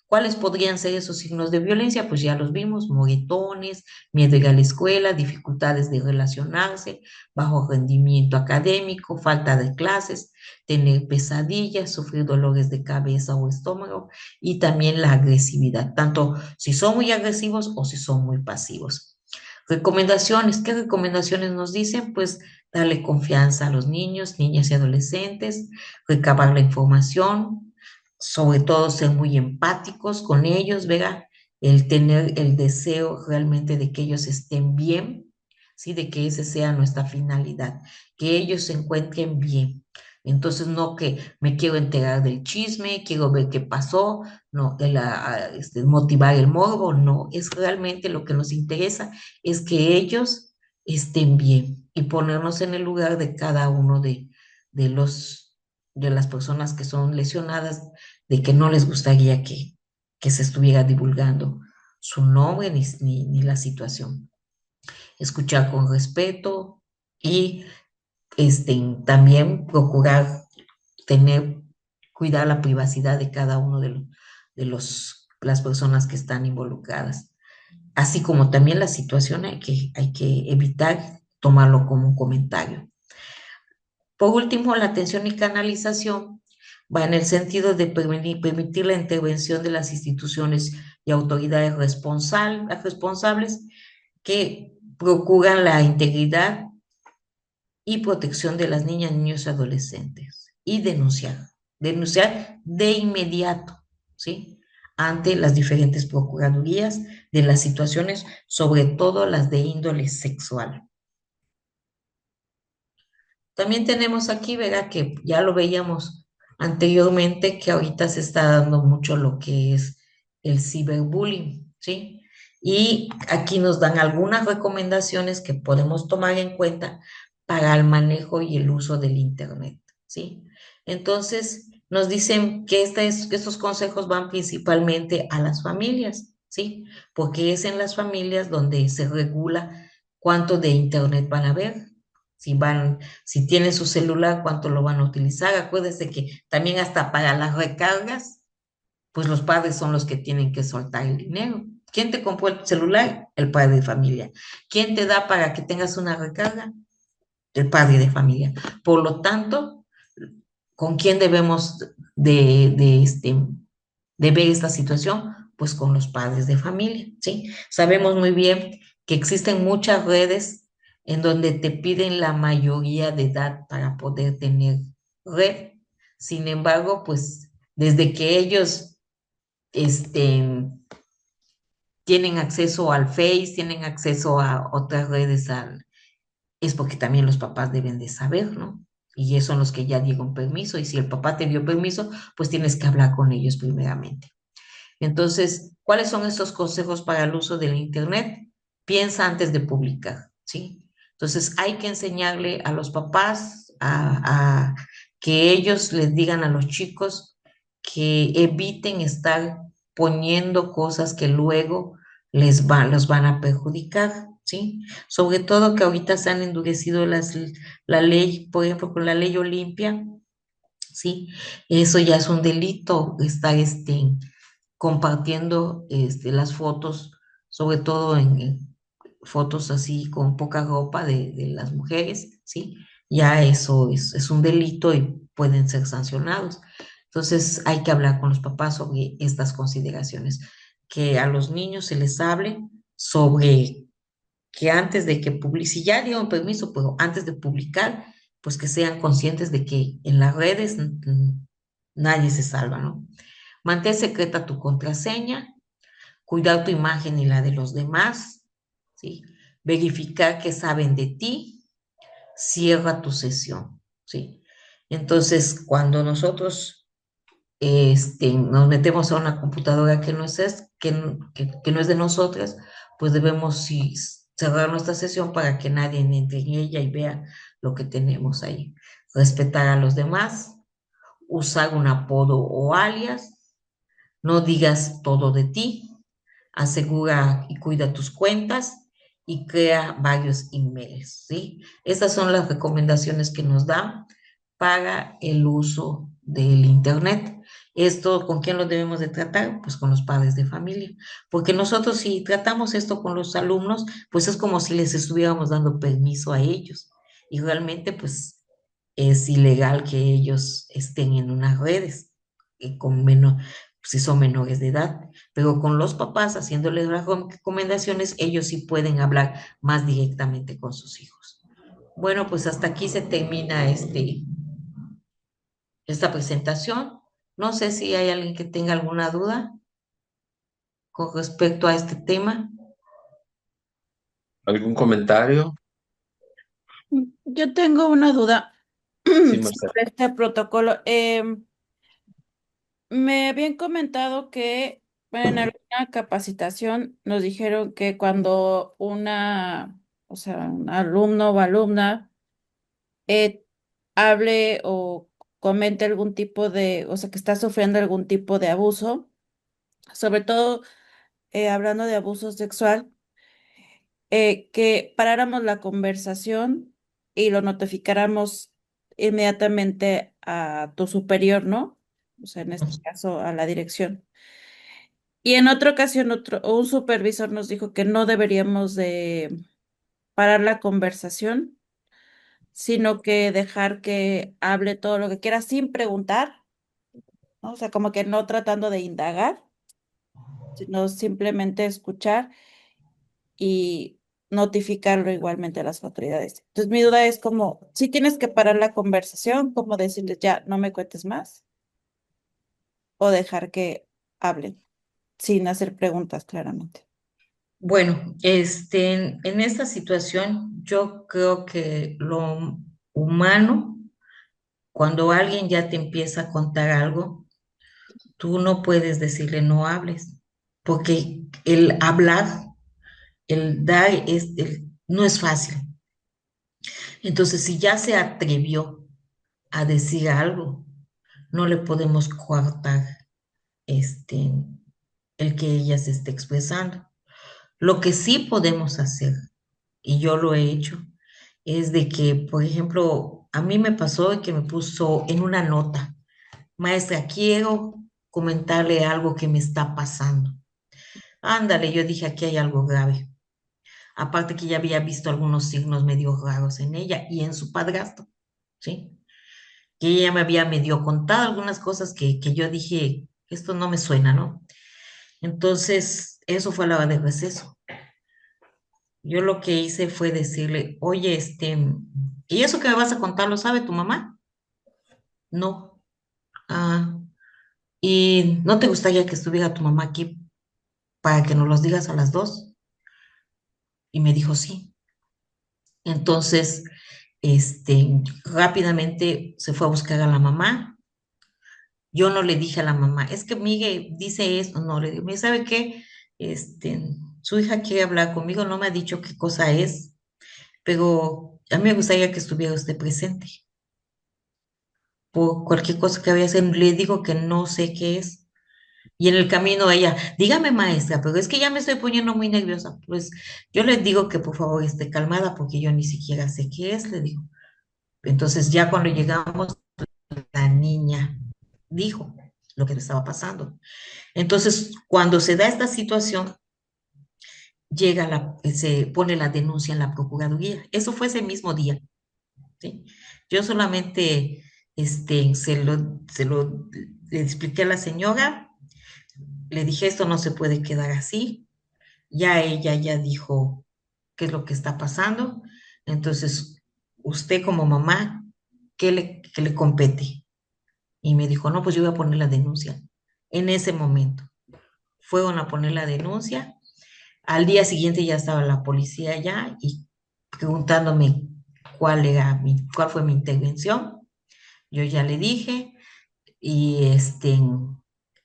¿Cuáles podrían ser esos signos de violencia? Pues ya los vimos, moretones, miedo a ir a la escuela, dificultades de relacionarse, bajo rendimiento académico, falta de clases, tener pesadillas, sufrir dolores de cabeza o estómago y también la agresividad, tanto si son muy agresivos o si son muy pasivos. Recomendaciones, ¿qué recomendaciones nos dicen? Pues darle confianza a los niños, niñas y adolescentes, recabar la información, sobre todo ser muy empáticos con ellos, ¿verdad? El tener el deseo realmente de que ellos estén bien, ¿sí? De que ese sea nuestra finalidad, que ellos se encuentren bien. Entonces, no que me quiero enterar del chisme, quiero ver qué pasó, no, motivar el morbo, no, es realmente lo que nos interesa, es que ellos estén bien y ponernos en el lugar de cada uno de los, de las personas que son lesionadas, de que no les gustaría que se estuviera divulgando su nombre ni la situación. Escuchar con respeto y también procurar tener, cuidar la privacidad de cada uno las personas que están involucradas. Así como también la situación hay que evitar tomarlo como un comentario. Por último, la atención y canalización va en el sentido de permitir la intervención de las instituciones y autoridades responsables que procuran la integridad y protección de las niñas, niños y adolescentes y denunciar de inmediato, ¿sí? Ante las diferentes procuradurías de las situaciones, sobre todo las de índole sexual. También tenemos aquí, ¿verdad? Que ya lo veíamos anteriormente, que ahorita se está dando mucho lo que es el ciberbullying, ¿sí? Y aquí nos dan algunas recomendaciones que podemos tomar en cuenta para el manejo y el uso del Internet, ¿sí? Entonces, nos dicen que que estos consejos van principalmente a las familias, ¿sí? Porque es en las familias donde se regula cuánto de Internet van a ver, si tienen su celular, cuánto lo van a utilizar. Acuérdense que también hasta para las recargas, pues los padres son los que tienen que soltar el dinero. ¿Quién te compró el celular? El padre de familia. ¿Quién te da para que tengas una recarga? El padre de familia. Por lo tanto, ¿con quién debemos de ver esta situación? Pues con los padres de familia, ¿sí? Sabemos muy bien que existen muchas redes en donde te piden la mayoría de edad para poder tener red. Sin embargo, pues desde que ellos este, tienen acceso al Face, tienen acceso a otras redes, es porque también los papás deben de saber, ¿no? Y ellos son los que ya dieron permiso, y si el papá te dio permiso, pues tienes que hablar con ellos primeramente. Entonces, ¿cuáles son estos consejos para el uso del Internet? Piensa antes de publicar, ¿sí? Entonces, hay que enseñarle a los papás a que ellos les digan a los chicos que eviten estar poniendo cosas que luego los van a perjudicar, ¿sí? Sobre todo que ahorita se han endurecido la ley, por ejemplo, con la ley Olimpia, ¿sí? Eso ya es un delito, estar compartiendo las fotos, sobre todo en fotos así con poca ropa de las mujeres, ¿sí? Ya eso es un delito y pueden ser sancionados. Entonces hay que hablar con los papás sobre estas consideraciones, que a los niños se les hable sobre que antes de que publiquen, si ya dieron permiso, pero antes de publicar, pues que sean conscientes de que en las redes nadie se salva, ¿no? Mantén secreta tu contraseña, cuidar tu imagen y la de los demás, ¿sí? Verificar que saben de ti, cierra tu sesión, ¿sí? Entonces, cuando nosotros nos metemos a una computadora que no que no es de nosotras, pues debemos sí, cerrar nuestra sesión para que nadie entre en ella y vea lo que tenemos ahí. Respetar a los demás, usar un apodo o alias, no digas todo de ti, asegura y cuida tus cuentas y crea varios emails, ¿sí? Estas son las recomendaciones que nos dan para el uso del Internet. ¿Esto con quién lo debemos de tratar? Pues con los padres de familia, porque nosotros si tratamos esto con los alumnos, pues es como si les estuviéramos dando permiso a ellos y realmente pues es ilegal que ellos estén en unas redes con menos, si son menores de edad, pero con los papás haciéndoles las recomendaciones, ellos sí pueden hablar más directamente con sus hijos. Bueno, pues hasta aquí se termina esta presentación. No sé si hay alguien que tenga alguna duda con respecto a este tema. ¿Algún comentario? Yo tengo una duda Sí, sobre Marcela. este protocolo. Me habían comentado que en alguna capacitación nos dijeron que cuando o sea, un alumno o alumna eh, hable o comente algún tipo o sea, que está sufriendo algún tipo de abuso, sobre todo hablando de abuso sexual, que paráramos la conversación y lo notificáramos inmediatamente a tu superior, ¿no? O sea, en este caso a la dirección. Y en otra ocasión, un supervisor nos dijo que no deberíamos de parar la conversación, sino que dejar que hable todo lo que quiera sin preguntar, ¿no? O sea, como que no tratando de indagar, sino simplemente escuchar y notificarlo igualmente a las autoridades. Entonces, mi duda es como, si tienes que parar la conversación, como decirles ya, no me cuentes más, o dejar que hablen sin hacer preguntas claramente. Bueno, en esta situación yo creo que lo humano, cuando alguien ya te empieza a contar algo, tú no puedes decirle no hables, porque el hablar, el dar, no es fácil. Entonces, si ya se atrevió a decir algo, no le podemos coartar este, el que ella se esté expresando. Lo que sí podemos hacer, y yo lo he hecho, es de que, por ejemplo, a mí me pasó que me puso en una nota, maestra, quiero comentarle algo que me está pasando. Ándale, yo dije, aquí hay algo grave. Aparte que ya había visto algunos signos medio raros en ella y en su padrastro, ¿sí? Que ella me había medio contado algunas cosas que yo dije, esto no me suena, ¿no? Entonces, eso fue a la hora de receso. Yo lo que hice fue decirle, oye, ¿y eso que me vas a contar lo sabe tu mamá? No. Ah, ¿y no te gustaría que estuviera tu mamá aquí para que nos los digas a las dos? Y me dijo sí. Entonces, rápidamente se fue a buscar a la mamá. Yo no le dije a la mamá, es que Miguel dice esto, no, le digo, "Mire, ¿sabe qué? Su hija quiere hablar conmigo, no me ha dicho qué cosa es, pero a mí me gustaría que estuviera usted presente. Por cualquier cosa que vaya a hacer, le digo que no sé qué es. Y en el camino ella, dígame maestra, pero es que ya me estoy poniendo muy nerviosa. Pues yo le digo que por favor esté calmada porque yo ni siquiera sé qué es, le digo. Entonces ya cuando llegamos, la niña dijo lo que le estaba pasando. Entonces, cuando se da esta situación, se pone la denuncia en la Procuraduría. Eso fue ese mismo día, ¿sí? Yo solamente le expliqué a la señora, le dije, esto no se puede quedar así. Ya ella ya dijo qué es lo que está pasando. Entonces, usted como mamá, qué le compete? Y me dijo, no, pues yo voy a poner la denuncia. En ese momento, fueron a poner la denuncia. Al día siguiente ya estaba la policía allá y preguntándome cuál fue mi intervención. Yo ya le dije y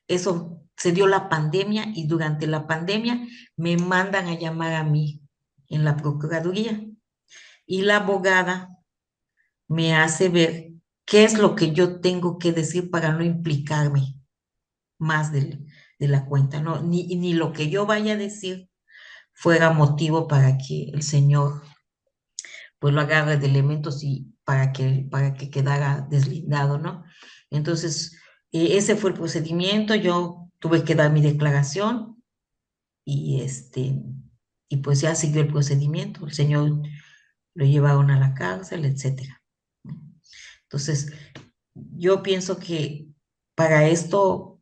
eso se dio la pandemia y durante la pandemia me mandan a llamar a mí en la Procuraduría y la abogada me hace ver qué es lo que yo tengo que decir para no implicarme más de la cuenta, ¿no? Ni lo que yo vaya a decir fuera motivo para que el señor pues lo agarre de elementos y para que quedara deslindado, ¿no? Entonces, ese fue el procedimiento, yo tuve que dar mi declaración y y pues ya siguió el procedimiento, el señor lo llevaron a la cárcel, etcétera. Entonces, yo pienso que para esto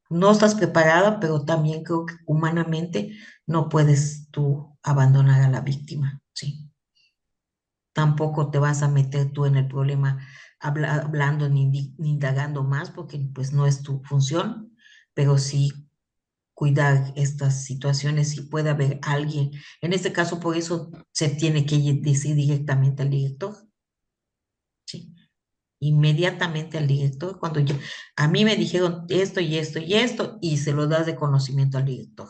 No estás preparada, pero también creo que humanamente no puedes tú abandonar a la víctima, ¿sí? Tampoco te vas a meter tú en el problema hablando ni indagando más, porque pues no es tu función, pero sí cuidar estas situaciones si puede haber alguien. En este caso, por eso se tiene que decir directamente al director, ¿sí? Inmediatamente al director, cuando yo, a mí me dijeron esto y esto y esto, y se lo das de conocimiento al director.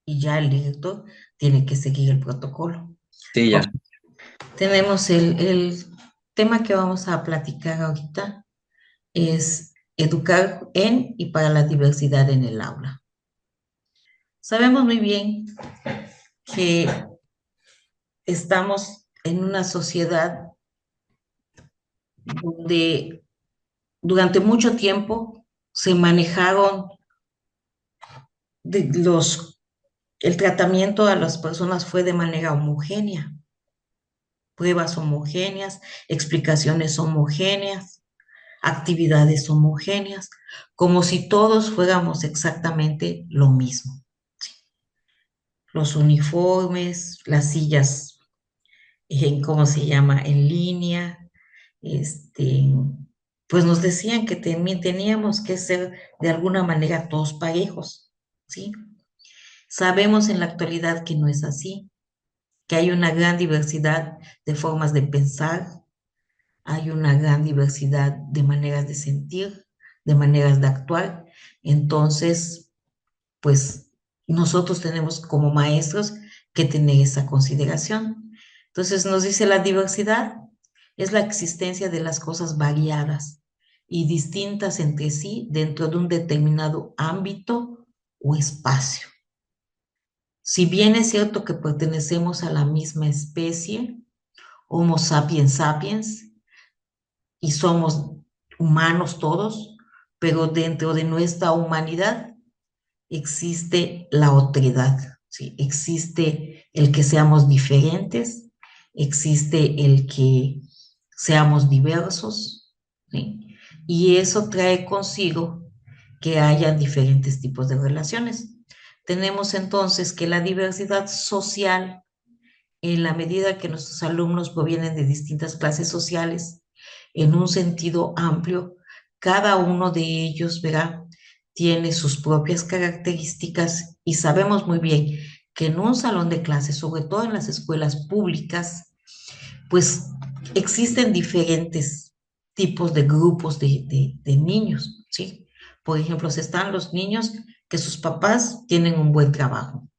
Y ya el director tiene que seguir el protocolo. Sí, Ok, ya. tenemos el tema que vamos a platicar ahorita, es educar en y para la diversidad en el aula. Sabemos muy bien que estamos en una sociedad donde durante mucho tiempo se manejaron de el tratamiento a las personas fue de manera homogénea, pruebas homogéneas, explicaciones homogéneas, actividades homogéneas, como si todos fuéramos exactamente lo mismo. Los uniformes, las sillas, ¿cómo se llama? En línea, este, pues nos decían que teníamos que ser de alguna manera todos parejos, ¿sí? Sabemos en la actualidad que no es así, que hay una gran diversidad de formas de pensar, hay una gran diversidad de maneras de sentir, de maneras de actuar. Entonces, pues nosotros tenemos como maestros que tener esa consideración. Entonces nos dice la diversidad es la existencia de las cosas variadas y distintas entre sí dentro de un determinado ámbito o espacio. Si bien es cierto que pertenecemos a la misma especie, Homo sapiens sapiens, y somos humanos todos, pero dentro de nuestra humanidad existe la otredad, ¿sí? Existe el que seamos diferentes, existe el que seamos diversos, ¿sí? Y eso trae consigo que haya diferentes tipos de relaciones. Tenemos entonces que la diversidad social, en la medida que nuestros alumnos provienen de distintas clases sociales, en un sentido amplio, cada uno de ellos, verá, tiene sus propias características y sabemos muy bien que en un salón de clases, sobre todo en las escuelas públicas, pues existen diferentes tipos de grupos de niños, ¿sí? Por ejemplo, están los niños que sus papás tienen un buen trabajo.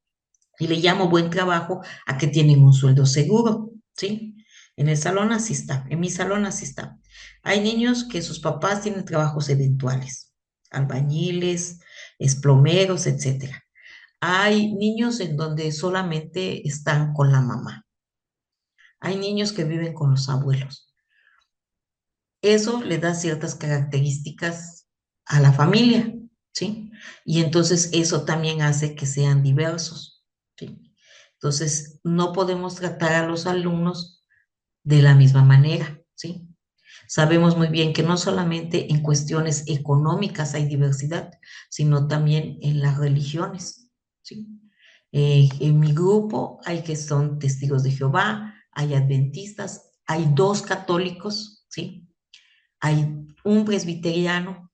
Y le llamo buen trabajo a que tienen un sueldo seguro, ¿sí? En el salón así está, en mi salón así está. Hay niños que sus papás tienen trabajos eventuales, albañiles, plomeros, etcétera. Hay niños en donde solamente están con la mamá. Hay niños que viven con los abuelos. Eso le da ciertas características a la familia, ¿sí? Y entonces eso también hace que sean diversos, ¿sí? Entonces, no podemos tratar a los alumnos de la misma manera, ¿sí? Sabemos muy bien que no solamente en cuestiones económicas hay diversidad, sino también en las religiones, ¿sí? En mi grupo hay que son testigos de Jehová, hay adventistas, hay dos católicos, ¿sí? Hay un presbiteriano,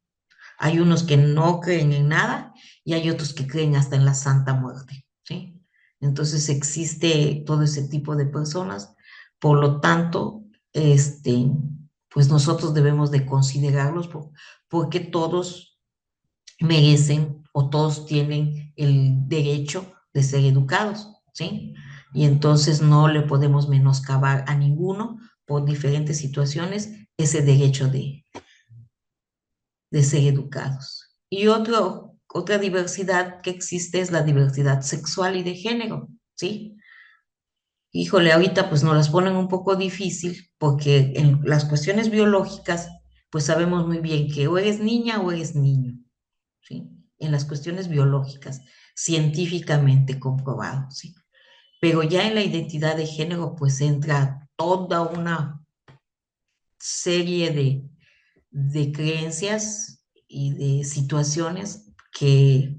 hay unos que no creen en nada y hay otros que creen hasta en la Santa Muerte, ¿sí? Entonces existe todo ese tipo de personas, por lo tanto, pues nosotros debemos de considerarlos porque todos merecen o todos tienen el derecho de ser educados, ¿sí? Y entonces no le podemos menoscabar a ninguno por diferentes situaciones ese derecho de ser educados. Y otra diversidad que existe es la diversidad sexual y de género, ¿sí? Híjole, ahorita pues nos las ponen un poco difícil porque en las cuestiones biológicas pues sabemos muy bien que o eres niña o eres niño, ¿sí? En las cuestiones biológicas, científicamente comprobado, ¿sí? Pero ya en la identidad de género pues entra toda una serie de creencias y de situaciones que,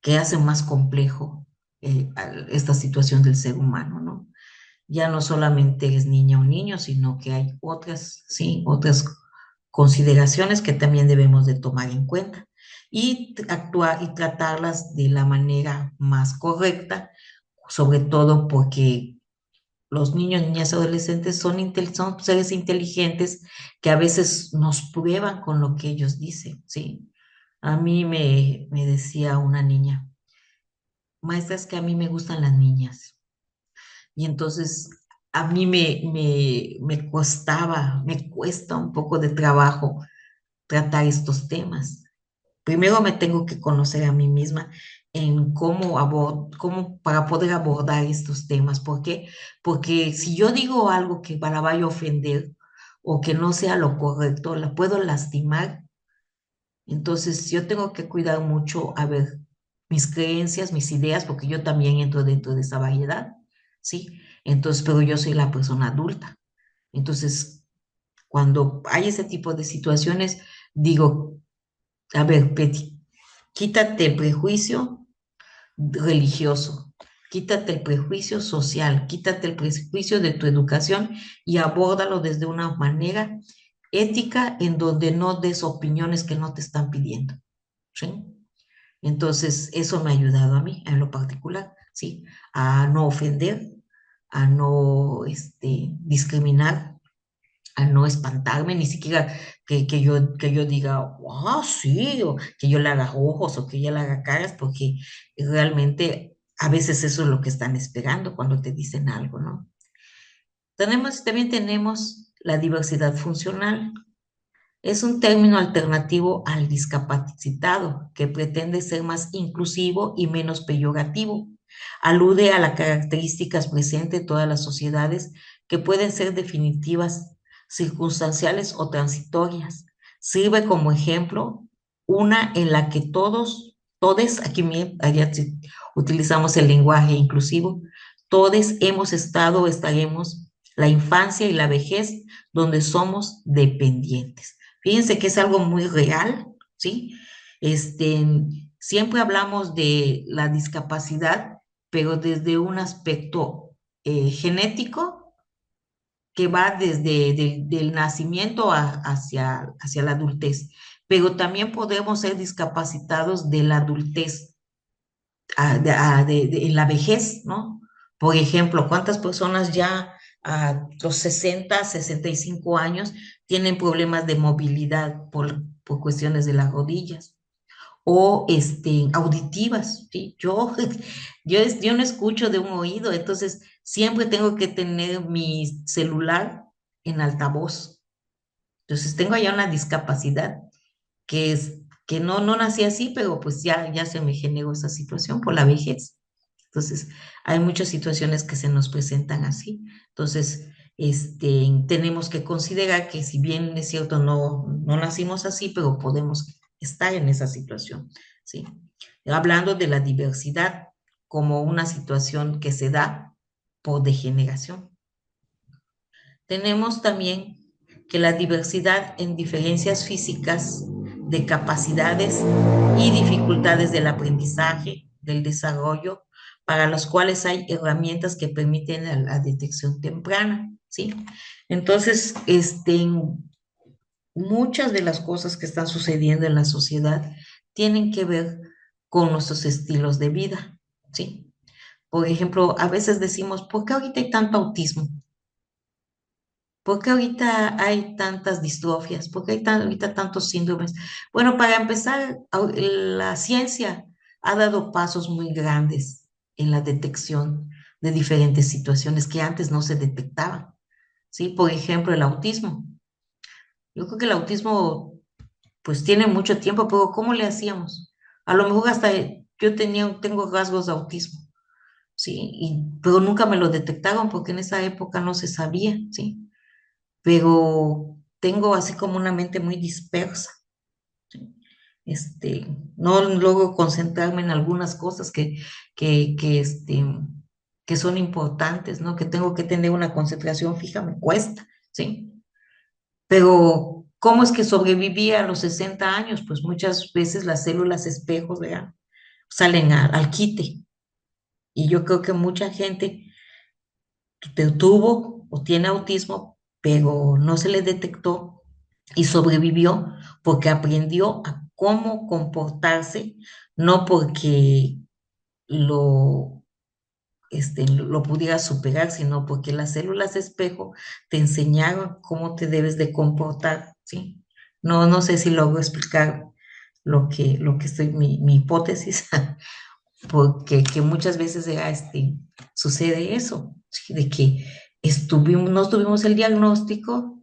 que hacen más complejo esta situación del ser humano, ¿no? Ya no solamente es niña o niño, sino que hay otras, sí, otras consideraciones que también debemos de tomar en cuenta y actuar y tratarlas de la manera más correcta, sobre todo porque los niños, niñas, adolescentes son seres inteligentes que a veces nos prueban con lo que ellos dicen, ¿sí? A mí me decía una niña, maestra, es que a mí me gustan las niñas. Y entonces a mí me cuesta un poco de trabajo tratar estos temas. Primero me tengo que conocer a mí misma en cómo para poder abordar estos temas. ¿Por qué? Porque si yo digo algo que la vaya a ofender o que no sea lo correcto, la puedo lastimar. Entonces yo tengo que cuidar mucho, a ver, mis creencias, mis ideas, porque yo también entro dentro de esa variedad, ¿sí? Entonces, pero yo soy la persona adulta. Entonces, cuando hay ese tipo de situaciones, digo, a ver, Betty, quítate el prejuicio religioso, quítate el prejuicio social, quítate el prejuicio de tu educación y abórdalo desde una manera ética en donde no des opiniones que no te están pidiendo, ¿sí? Entonces, eso me ha ayudado a mí, en lo particular, ¿sí? A no ofender, a no discriminar, a no espantarme, ni siquiera que yo diga, ah, sí, o que yo le haga ojos o que yo le haga caras, porque realmente a veces eso es lo que están esperando cuando te dicen algo, ¿no? También tenemos la diversidad funcional. Es un término alternativo al discapacitado que pretende ser más inclusivo y menos peyorativo. Alude a las características presentes en todas las sociedades que pueden ser definitivas, circunstanciales o transitorias. Sirve como ejemplo una en la que todos, allá utilizamos el lenguaje inclusivo, todos hemos estado o estaremos la infancia y la vejez donde somos dependientes. Fíjense que es algo muy real, ¿sí? Este, siempre hablamos de la discapacidad, pero desde un aspecto genético que va desde del nacimiento hacia la adultez, pero también podemos ser discapacitados de la adultez en la vejez, ¿no? Por ejemplo, ¿cuántas personas ya a los 60, 65 años tienen problemas de movilidad por cuestiones de las rodillas? O auditivas, ¿sí? Yo no escucho de un oído, entonces siempre tengo que tener mi celular en altavoz. Entonces tengo allá una discapacidad que no nací así, pero pues ya se me generó esa situación por la vejez. Entonces, hay muchas situaciones que se nos presentan así. Entonces, tenemos que considerar que si bien es cierto, no nacimos así, pero podemos estar en esa situación, ¿sí? Hablando de la diversidad como una situación que se da por degeneración. Tenemos también que la diversidad en diferencias físicas de capacidades y dificultades del aprendizaje, del desarrollo, para los cuales hay herramientas que permiten la detección temprana, ¿sí? Entonces, muchas de las cosas que están sucediendo en la sociedad tienen que ver con nuestros estilos de vida, ¿sí? Por ejemplo, a veces decimos, ¿por qué ahorita hay tanto autismo? ¿Por qué ahorita hay tantas distrofias? ¿Por qué hay ahorita tantos síndromes? Bueno, para empezar, la ciencia ha dado pasos muy grandes en la detección de diferentes situaciones que antes no se detectaban, ¿sí? Por ejemplo, el autismo. Yo creo que el autismo, pues tiene mucho tiempo, pero ¿cómo le hacíamos? A lo mejor hasta tengo rasgos de autismo, ¿sí? Pero nunca me lo detectaron porque en esa época no se sabía, ¿sí? Pero tengo así como una mente muy dispersa. ¿Sí? No logro concentrarme en algunas cosas que, que, este, que son importantes, ¿no? Que tengo que tener una concentración fija, me cuesta, ¿sí? Pero, ¿Cómo es que sobrevivía a los 60 años? Pues muchas veces las células espejos, ¿verdad? Salen al quite. Y yo creo que mucha gente tuvo o tiene autismo, pero no se le detectó y sobrevivió porque aprendió a cómo comportarse, no porque lo, lo pudiera superar, sino porque las células espejo te enseñaron cómo te debes de comportar, ¿sí? No, no sé si logro explicar lo que estoy, mi hipótesis, porque que muchas veces sucede eso, ¿sí? De que no tuvimos el diagnóstico,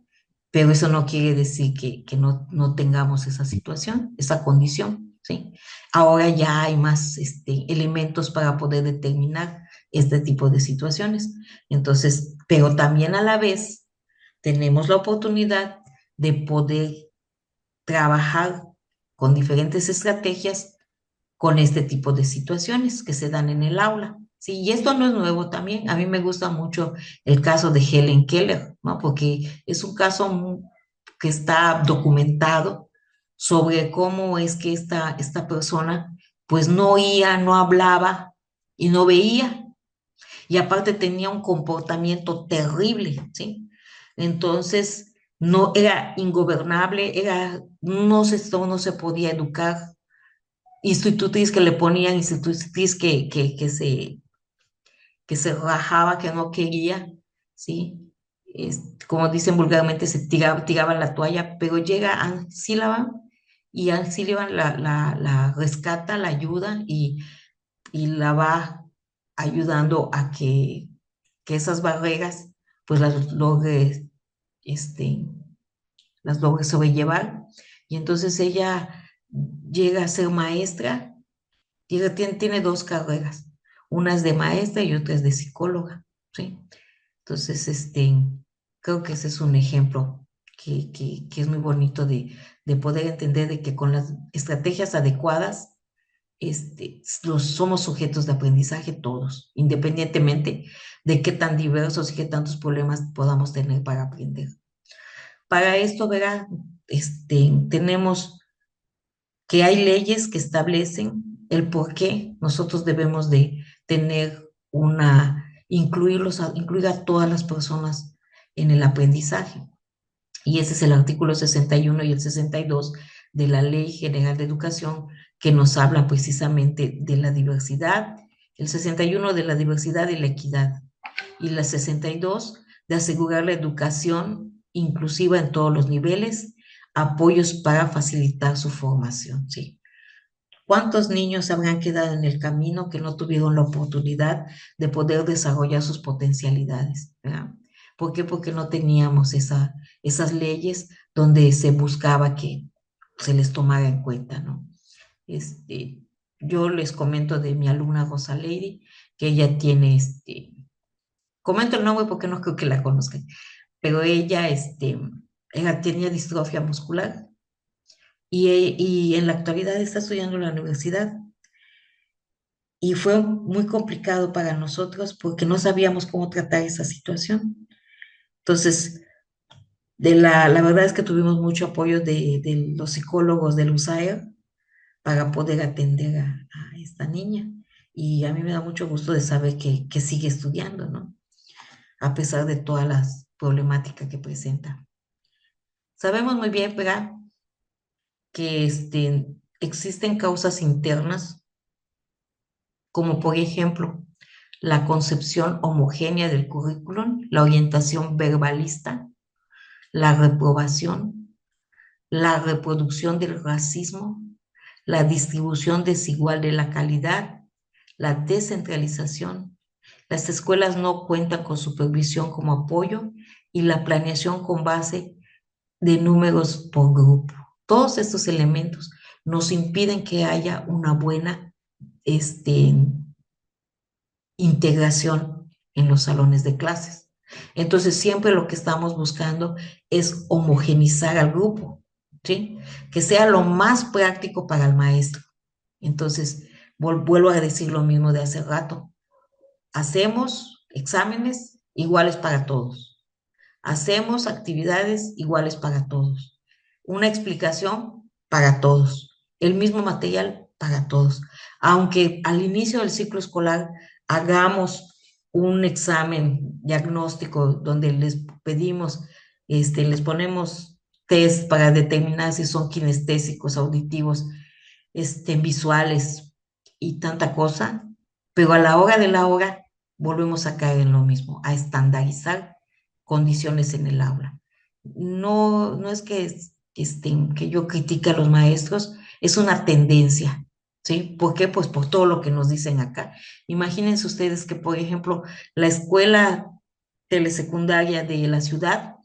pero eso no quiere decir que no tengamos esa situación, esa condición, ¿sí? Ahora ya hay más elementos para poder determinar este tipo de situaciones. Entonces, pero también a la vez tenemos la oportunidad de poder trabajar con diferentes estrategias con este tipo de situaciones que se dan en el aula. Sí, y esto no es nuevo también. A mí me gusta mucho el caso de Helen Keller, ¿no? Porque es un caso que está documentado sobre cómo es que esta persona pues no oía, no hablaba y no veía. Y aparte tenía un comportamiento terrible, ¿sí? Entonces, no era ingobernable, no se podía educar, institutriz que le ponían, institutriz que se rajaba, que no quería, ¿sí? Como dicen vulgarmente, tiraban la toalla, pero llega Anne Sullivan y Anne Sullivan la rescata, la ayuda y la va ayudando a que esas barreras pues este, las logre sobrellevar. Y entonces ella llega a ser maestra. Tiene dos carreras, una es de maestra y otra es de psicóloga, ¿sí? Entonces, creo que ese es un ejemplo que es muy bonito de poder entender de que con las estrategias adecuadas, somos sujetos de aprendizaje todos, independientemente de qué tan diversos y qué tantos problemas podamos tener para aprender. Para esto, verá, tenemos que hay leyes que establecen el por qué nosotros debemos de tener incluir a todas las personas en el aprendizaje. Y ese es el artículo 61 y el 62 de la Ley General de Educación que nos habla precisamente de la diversidad, el 61 de la diversidad y la equidad, y la 62 de asegurar la educación inclusiva en todos los niveles, apoyos para facilitar su formación, ¿sí? ¿Cuántos niños habrán quedado en el camino que no tuvieron la oportunidad de poder desarrollar sus potencialidades? ¿Verdad? ¿Por qué? Porque no teníamos esas leyes donde se buscaba que se les tomara en cuenta, ¿no? Yo les comento de mi alumna Rosa Lady, que ella tiene, comento el nombre porque no creo que la conozcan, pero ella tenía distrofia muscular y en la actualidad está estudiando en la universidad. Y fue muy complicado para nosotros porque no sabíamos cómo tratar esa situación. Entonces, la verdad es que tuvimos mucho apoyo de los psicólogos del USAER para poder atender a esta niña. Y a mí me da mucho gusto de saber que sigue estudiando, ¿no? A pesar de todas las problemáticas que presenta. Sabemos muy bien, ¿verdad? Que existen causas internas, como por ejemplo la concepción homogénea del currículum, la orientación verbalista, la reprobación, la reproducción del racismo, la distribución desigual de la calidad, la descentralización. Las escuelas no cuentan con supervisión como apoyo y la planeación con base de números por grupo. Todos estos elementos nos impiden que haya una buena integración en los salones de clases. Entonces, siempre lo que estamos buscando es homogenizar al grupo, ¿sí? Que sea lo más práctico para el maestro. Entonces, vuelvo a decir lo mismo de hace rato. Hacemos exámenes iguales para todos. Hacemos actividades iguales para todos. una explicación para todos, el mismo material para todos. Aunque al inicio del ciclo escolar hagamos un examen diagnóstico donde les pedimos, les ponemos test para determinar si son kinestésicos, auditivos, visuales y tanta cosa, pero a la hora de la hora volvemos a caer en lo mismo, a estandarizar condiciones en el aula. No, no es que yo critique a los maestros, es una tendencia, ¿sí? ¿Por qué? Pues por todo lo que nos dicen acá. Imagínense ustedes que, por ejemplo, la escuela telesecundaria de la ciudad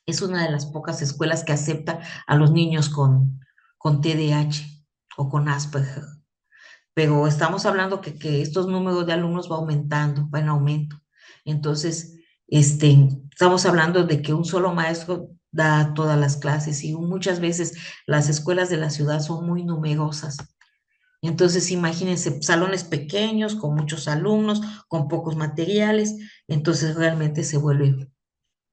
es una de las pocas escuelas que acepta a los niños con TDAH o con Asperger. Pero estamos hablando que estos números de alumnos va aumentando, va en aumento. Entonces, estamos hablando de que un solo maestro da todas las clases y muchas veces las escuelas de la ciudad son muy numerosas. Entonces, imagínense salones pequeños, con muchos alumnos, con pocos materiales, entonces realmente se vuelve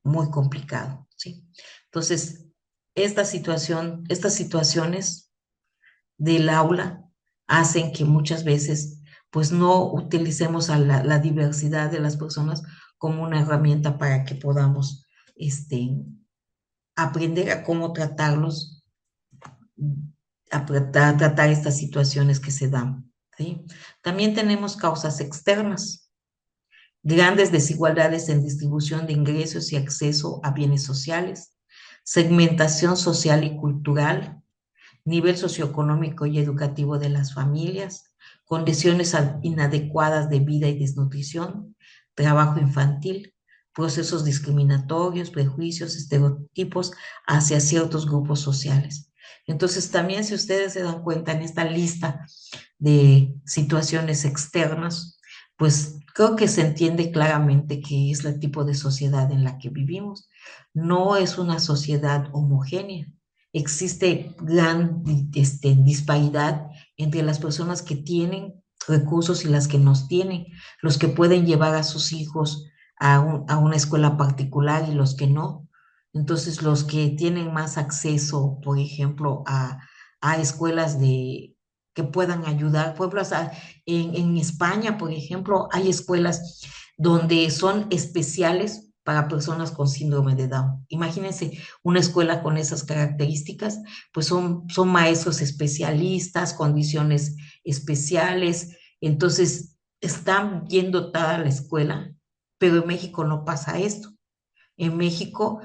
muy complicado, ¿sí? Entonces, estas situaciones del aula hacen que muchas veces pues no utilicemos a la diversidad de las personas como una herramienta para que podamos aprender a cómo tratarlos, a tratar estas situaciones que se dan, ¿sí? También tenemos causas externas, grandes desigualdades en distribución de ingresos y acceso a bienes sociales, segmentación social y cultural, nivel socioeconómico y educativo de las familias, condiciones inadecuadas de vida y desnutrición, trabajo infantil, procesos discriminatorios, prejuicios, estereotipos hacia ciertos grupos sociales. Entonces, también si ustedes se dan cuenta en esta lista de situaciones externas, pues creo que se entiende claramente que es el tipo de sociedad en la que vivimos. No es una sociedad homogénea. Existe gran disparidad entre las personas que tienen recursos y las que no tienen, los que pueden llevar a sus hijos a una escuela particular y los que no. Entonces, los que tienen más acceso, por ejemplo, a escuelas que puedan ayudar. Por ejemplo, en España, por ejemplo, hay escuelas donde son especiales para personas con síndrome de Down. Imagínense una escuela con esas características, pues son maestros especialistas, condiciones especiales, entonces están bien dotada la escuela, pero en México no pasa esto. En México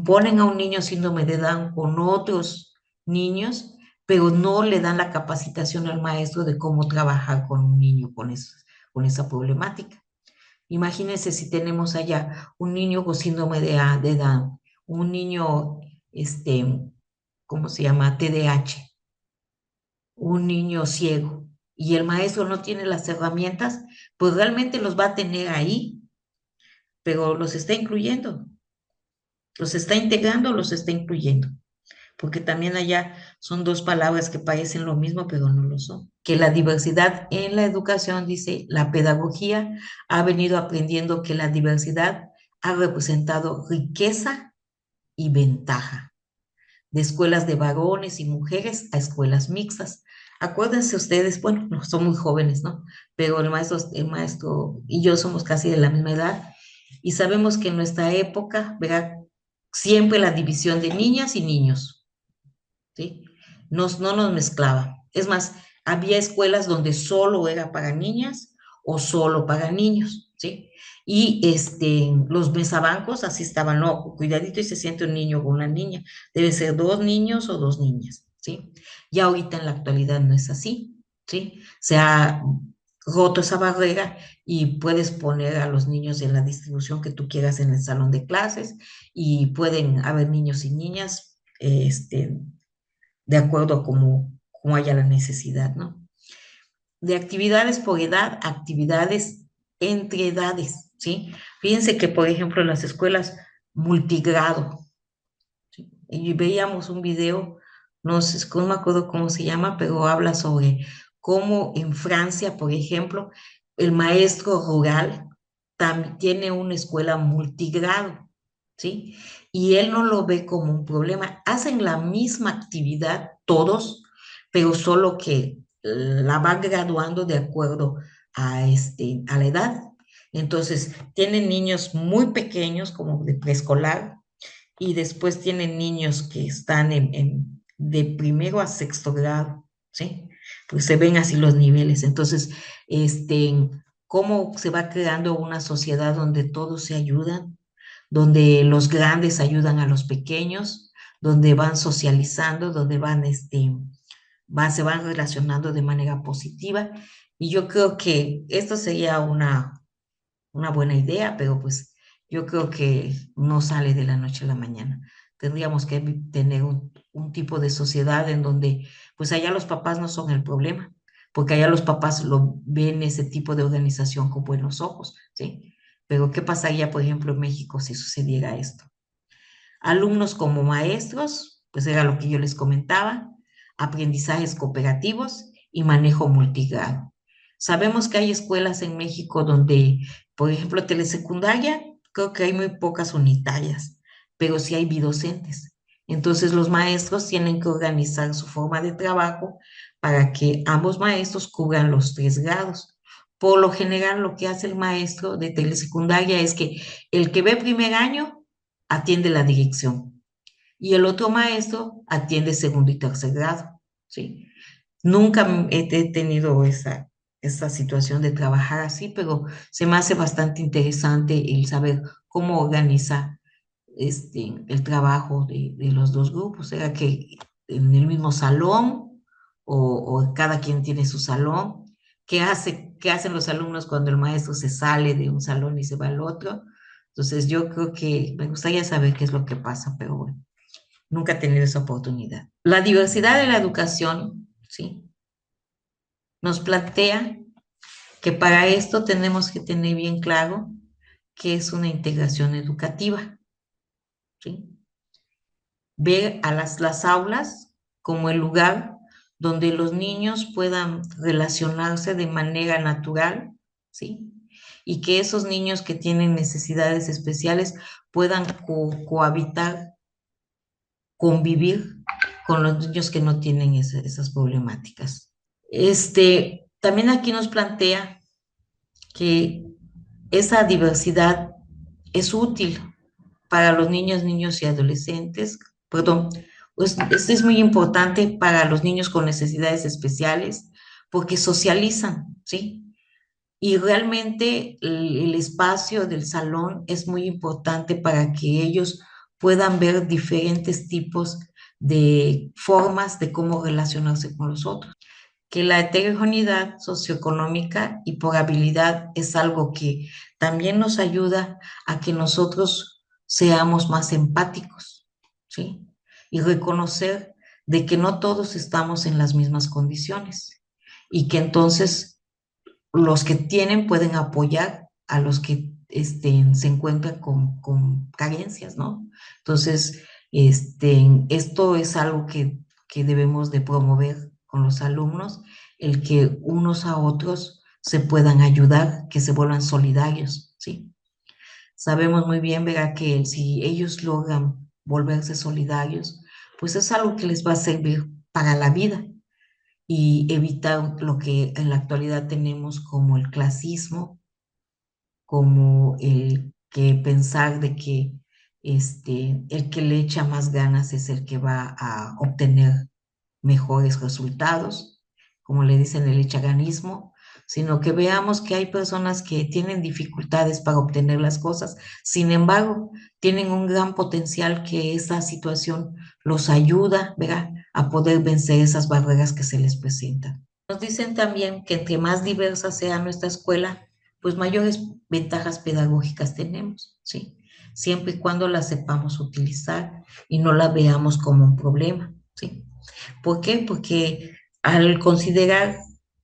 ponen a un niño síndrome de Down con otros niños, pero no le dan la capacitación al maestro de cómo trabajar con un niño con esa problemática. Imagínense si tenemos allá un niño con síndrome de Down, un niño, ¿cómo se llama? TDAH, un niño ciego, y el maestro no tiene las herramientas, pues realmente los va a tener ahí, pero los está incluyendo, los está integrando, los está incluyendo, porque también allá son dos palabras que parecen lo mismo, pero no lo son. Que la diversidad en la educación, dice, la pedagogía ha venido aprendiendo que la diversidad ha representado riqueza y ventaja, de escuelas de varones y mujeres a escuelas mixtas. Acuérdense ustedes, bueno, no son muy jóvenes, ¿no? Pero el maestro y yo somos casi de la misma edad y sabemos que en nuestra época, ¿verdad? Siempre la división de niñas y niños, ¿sí? No nos mezclaba. Es más, había escuelas donde solo era para niñas o solo para niños, ¿sí? Y los mesabancos así estaban, no, cuidadito y se siente un niño con una niña. Debe ser dos niños o dos niñas, ¿sí? Y ahorita en la actualidad no es así, ¿sí? Se ha roto esa barrera y puedes poner a los niños en la distribución que tú quieras en el salón de clases y pueden haber niños y niñas, de acuerdo a cómo haya la necesidad, ¿no? De actividades por edad, actividades entre edades, ¿sí? Fíjense que, por ejemplo, en las escuelas multigrado, ¿sí? Y veíamos un video, no me acuerdo cómo se llama, pero habla sobre cómo en Francia, por ejemplo, el maestro rural también tiene una escuela multigrado. ¿sí? Y él no lo ve como un problema. Hacen la misma actividad todos, pero solo que la van graduando de acuerdo a la edad. Entonces, tienen niños muy pequeños, como de preescolar, y después tienen niños que están de primero a sexto grado, ¿sí? Pues se ven así los niveles. Entonces, cómo se va creando una sociedad donde todos se ayudan, donde los grandes ayudan a los pequeños, donde van socializando, donde se van relacionando de manera positiva. Y yo creo que esto sería una buena idea, pero pues yo creo que no sale de la noche a la mañana. Tendríamos que tener un tipo de sociedad en donde pues allá los papás no son el problema, porque allá los papás lo ven ese tipo de organización con buenos ojos, ¿sí? Pero ¿qué pasaría, por ejemplo, en México si sucediera esto? Alumnos como maestros, pues era lo que yo les comentaba, aprendizajes cooperativos y manejo multigrado. Sabemos que hay escuelas en México donde, por ejemplo, telesecundaria, creo que hay muy pocas unitarias, pero sí hay bidocentes. Entonces los maestros tienen que organizar su forma de trabajo para que ambos maestros cubran los 3 grados. Por lo general, lo que hace el maestro de telesecundaria es que el que ve primer año atiende la dirección y el otro maestro atiende segundo y tercer grado, ¿sí? Nunca he tenido esa situación de trabajar así, pero se me hace bastante interesante el saber cómo organiza el trabajo de los dos grupos. ¿Era que en el mismo salón o cada quien tiene su salón? ¿Qué hacen los alumnos cuando el maestro se sale de un salón y se va al otro? Entonces yo creo que me gustaría saber qué es lo que pasa, pero bueno, nunca he tenido esa oportunidad. La diversidad de la educación, ¿sí? Nos plantea que para esto tenemos que tener bien claro qué es una integración educativa, ¿sí? Ver a las aulas como el lugar donde los niños puedan relacionarse de manera natural, ¿sí? Y que esos niños que tienen necesidades especiales puedan cohabitar, convivir con los niños que no tienen esas problemáticas. También aquí nos plantea que esa diversidad es útil para los niños y adolescentes, perdón, pues esto es muy importante para los niños con necesidades especiales porque socializan, ¿sí? Y realmente el espacio del salón es muy importante para que ellos puedan ver diferentes tipos de formas de cómo relacionarse con los otros. Que la heterogeneidad socioeconómica y por habilidad es algo que también nos ayuda a que nosotros seamos más empáticos, ¿sí? Y reconocer de que no todos estamos en las mismas condiciones y que entonces los que tienen pueden apoyar a los que se encuentran con carencias, ¿no? Entonces, esto es algo que debemos de promover con los alumnos, el que unos a otros se puedan ayudar, que se vuelvan solidarios, ¿sí? Sabemos muy bien, ¿verdad? Que si ellos logran volverse solidarios, pues es algo que les va a servir para la vida y evitar lo que en la actualidad tenemos como el clasismo, como el que pensar de que el que le echa más ganas es el que va a obtener mejores resultados, como le dicen el echaganismo, sino que veamos que hay personas que tienen dificultades para obtener las cosas, sin embargo, tienen un gran potencial que esa situación los ayuda, ¿verdad?, a poder vencer esas barreras que se les presentan. Nos dicen también que entre más diversa sea nuestra escuela, pues mayores ventajas pedagógicas tenemos, ¿sí? Siempre y cuando la sepamos utilizar y no la veamos como un problema, ¿sí? ¿Por qué? Porque al considerar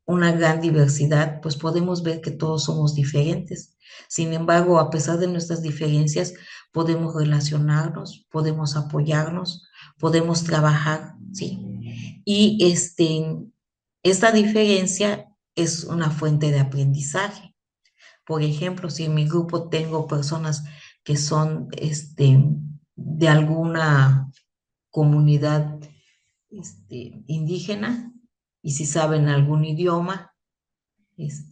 una gran diversidad, pues podemos ver que todos somos diferentes. Sin embargo, a pesar de nuestras diferencias, podemos relacionarnos, podemos apoyarnos, podemos trabajar, ¿sí? Y esta diferencia es una fuente de aprendizaje. Por ejemplo, si en mi grupo tengo personas que son de alguna comunidad indígena, y si saben algún idioma,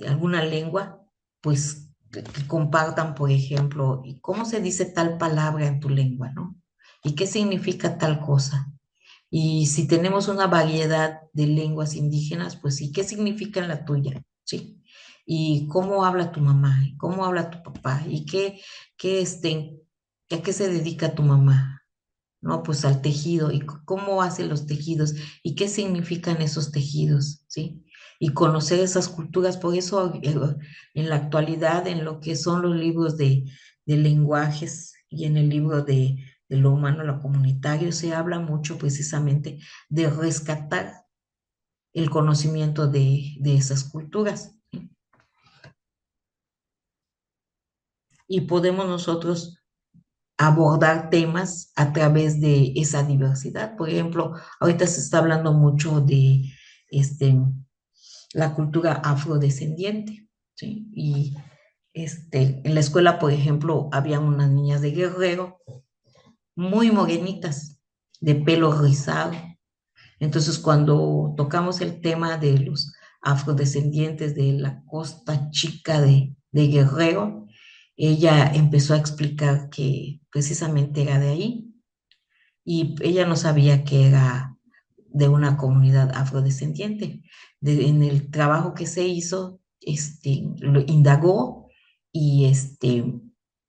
alguna lengua, pues que compartan, por ejemplo, ¿y cómo se dice tal palabra en tu lengua, no? ¿Y qué significa tal cosa? Y si tenemos una variedad de lenguas indígenas, pues sí, ¿qué significa en la tuya? ¿Sí? ¿Y cómo habla tu mamá? ¿Y cómo habla tu papá? ¿Y qué, a qué se dedica tu mamá? No, pues al tejido. ¿Y cómo hace los tejidos? ¿Y qué significan esos tejidos? ¿Sí? Y conocer esas culturas. Por eso en la actualidad, en lo que son los libros de lenguajes y en el libro de lo humano, lo comunitario, se habla mucho precisamente de rescatar el conocimiento de esas culturas. ¿Sí? Y podemos nosotros abordar temas a través de esa diversidad. Por ejemplo, ahorita se está hablando mucho de este, la cultura afrodescendiente, ¿sí? Y en la escuela, por ejemplo, había unas niñas de Guerrero muy morenitas, de pelo rizado. Entonces, cuando tocamos el tema de los afrodescendientes de la costa chica de Guerrero, ella empezó a explicar que precisamente era de ahí y ella no sabía que era de una comunidad afrodescendiente. En el trabajo que se hizo, lo indagó y,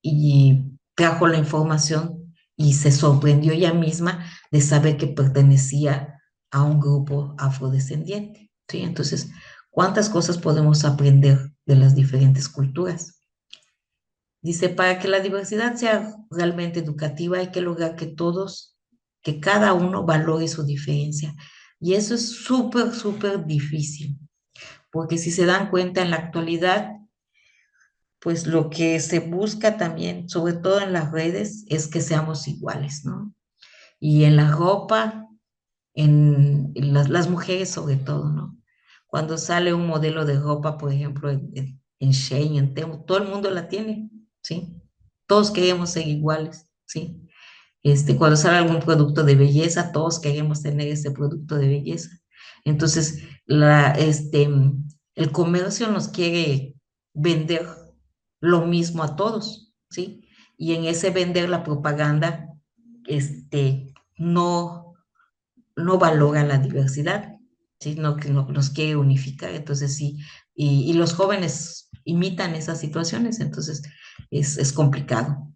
y trajo la información y se sorprendió ella misma de saber que pertenecía a un grupo afrodescendiente. ¿Sí? Entonces, ¿cuántas cosas podemos aprender de las diferentes culturas? Dice, para que la diversidad sea realmente educativa hay que lograr que todos, que cada uno valore su diferencia. Y eso es súper, súper difícil, porque si se dan cuenta en la actualidad, pues lo que se busca también, sobre todo en las redes, es que seamos iguales, ¿no? Y en la ropa, en las mujeres sobre todo, ¿no? Cuando sale un modelo de ropa, por ejemplo, en Shein, en Temu, todo el mundo la tiene, ¿sí? Todos queremos ser iguales, ¿sí? Cuando sale algún producto de belleza, todos queremos tener ese producto de belleza. Entonces, el comercio nos quiere vender lo mismo a todos, ¿sí? Y en ese vender la propaganda, no, no valora la diversidad, ¿sí? No, que nos quiere unificar, entonces sí, y los jóvenes imitan esas situaciones, entonces es complicado.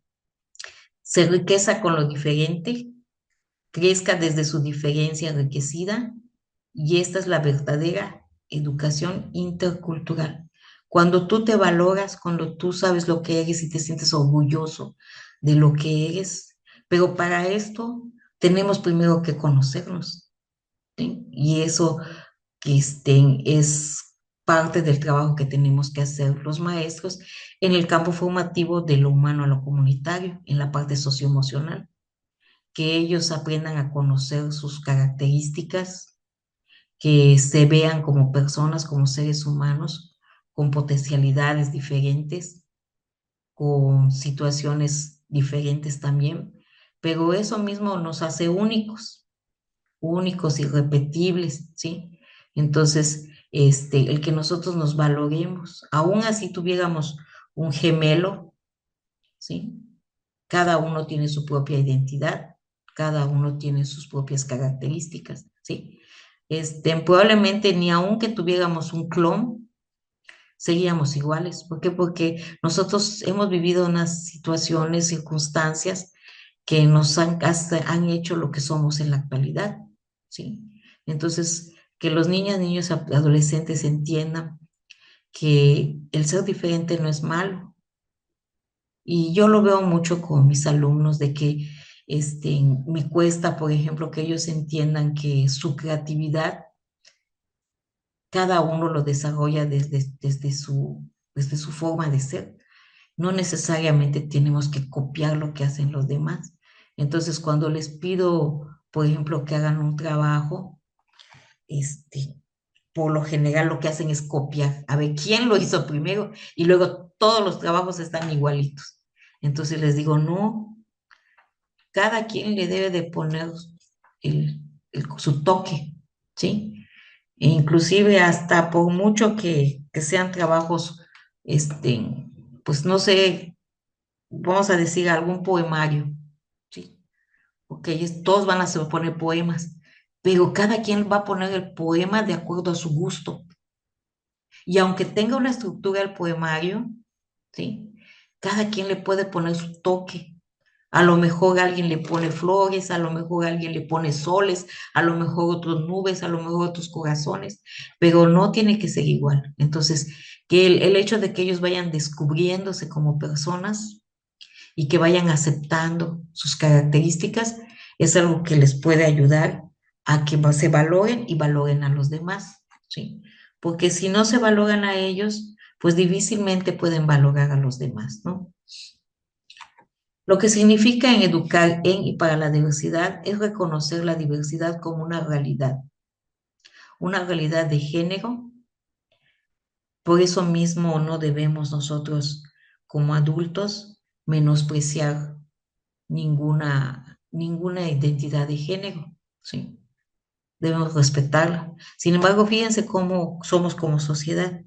Se enriqueza con lo diferente, crezca desde su diferencia enriquecida, y esta es la verdadera educación intercultural. Cuando tú te valoras, cuando tú sabes lo que eres y te sientes orgulloso de lo que eres, pero para esto tenemos primero que conocernos, ¿sí? Y eso que es parte del trabajo que tenemos que hacer los maestros en el campo formativo de lo humano a lo comunitario, en la parte socioemocional, que ellos aprendan a conocer sus características, que se vean como personas, como seres humanos, con potencialidades diferentes, con situaciones diferentes también, pero eso mismo nos hace únicos, únicos, irrepetibles, ¿sí? Entonces, el que nosotros nos valoremos, aún así tuviéramos un gemelo, ¿sí? Cada uno tiene su propia identidad, cada uno tiene sus propias características, ¿sí? Probablemente ni aun que tuviéramos un clon, seríamos iguales. ¿Por qué? Porque nosotros hemos vivido unas situaciones, circunstancias que nos han hecho lo que somos en la actualidad, ¿sí? Entonces, que los niños, niños, adolescentes entiendan que el ser diferente no es malo, y yo lo veo mucho con mis alumnos de que me cuesta, por ejemplo, que ellos entiendan que su creatividad, cada uno lo desarrolla desde su forma de ser. No necesariamente tenemos que copiar lo que hacen los demás. Entonces, cuando les pido, por ejemplo, que hagan un trabajo, por lo general lo que hacen es copiar, a ver quién lo hizo primero y luego todos los trabajos están igualitos. Entonces les digo, no, cada quien le debe de poner su toque, ¿sí? E inclusive hasta por mucho que sean trabajos, pues no sé, vamos a decir algún poemario, ¿sí? Porque todos van a poner poemas, pero cada quien va a poner el poema de acuerdo a su gusto. Y aunque tenga una estructura el poemario, ¿sí? Cada quien le puede poner su toque. A lo mejor alguien le pone flores, a lo mejor alguien le pone soles, a lo mejor otros nubes, a lo mejor otros corazones, pero no tiene que ser igual. Entonces, que el hecho de que ellos vayan descubriéndose como personas y que vayan aceptando sus características es algo que les puede ayudar a que se valoren y valoren a los demás, ¿sí? Porque si no se valoran a ellos, pues difícilmente pueden valorar a los demás, ¿no? Lo que significa en educar en y para la diversidad es reconocer la diversidad como una realidad de género. Por eso mismo no debemos nosotros como adultos menospreciar ninguna identidad de género, ¿sí? Debemos respetarla. Sin embargo, fíjense cómo somos como sociedad.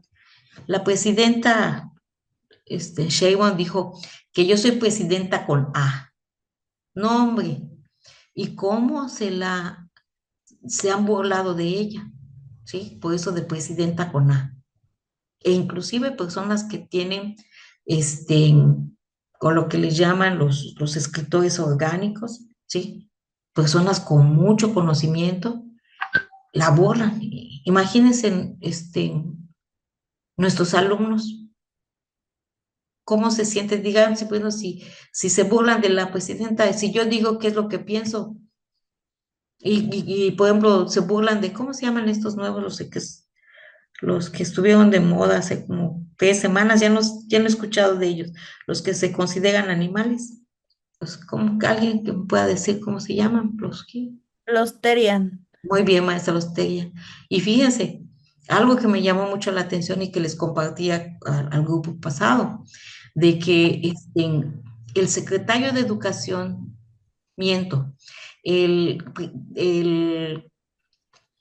La presidenta Sheinbaum dijo que yo soy presidenta con A. No, hombre, ¿y cómo se han burlado de ella? ¿Sí? Por eso de presidenta con A. E inclusive personas que tienen, este, con lo que les llaman los escritores orgánicos, ¿sí? Personas con mucho conocimiento, la burlan. Imagínense, nuestros alumnos, cómo se sienten, díganse, bueno, si se burlan de la presidenta, si yo digo qué es lo que pienso, por ejemplo, se burlan de, ¿cómo se llaman estos nuevos, los que estuvieron de moda hace como 3 semanas? Ya no he escuchado de ellos, los que se consideran animales, pues como que alguien que me pueda decir cómo se llaman, los que... Los Terian. Muy bien, maestra Losteria. Y fíjense, algo que me llamó mucho la atención y que les compartía al grupo pasado, de que el secretario de Educación, miento, el, el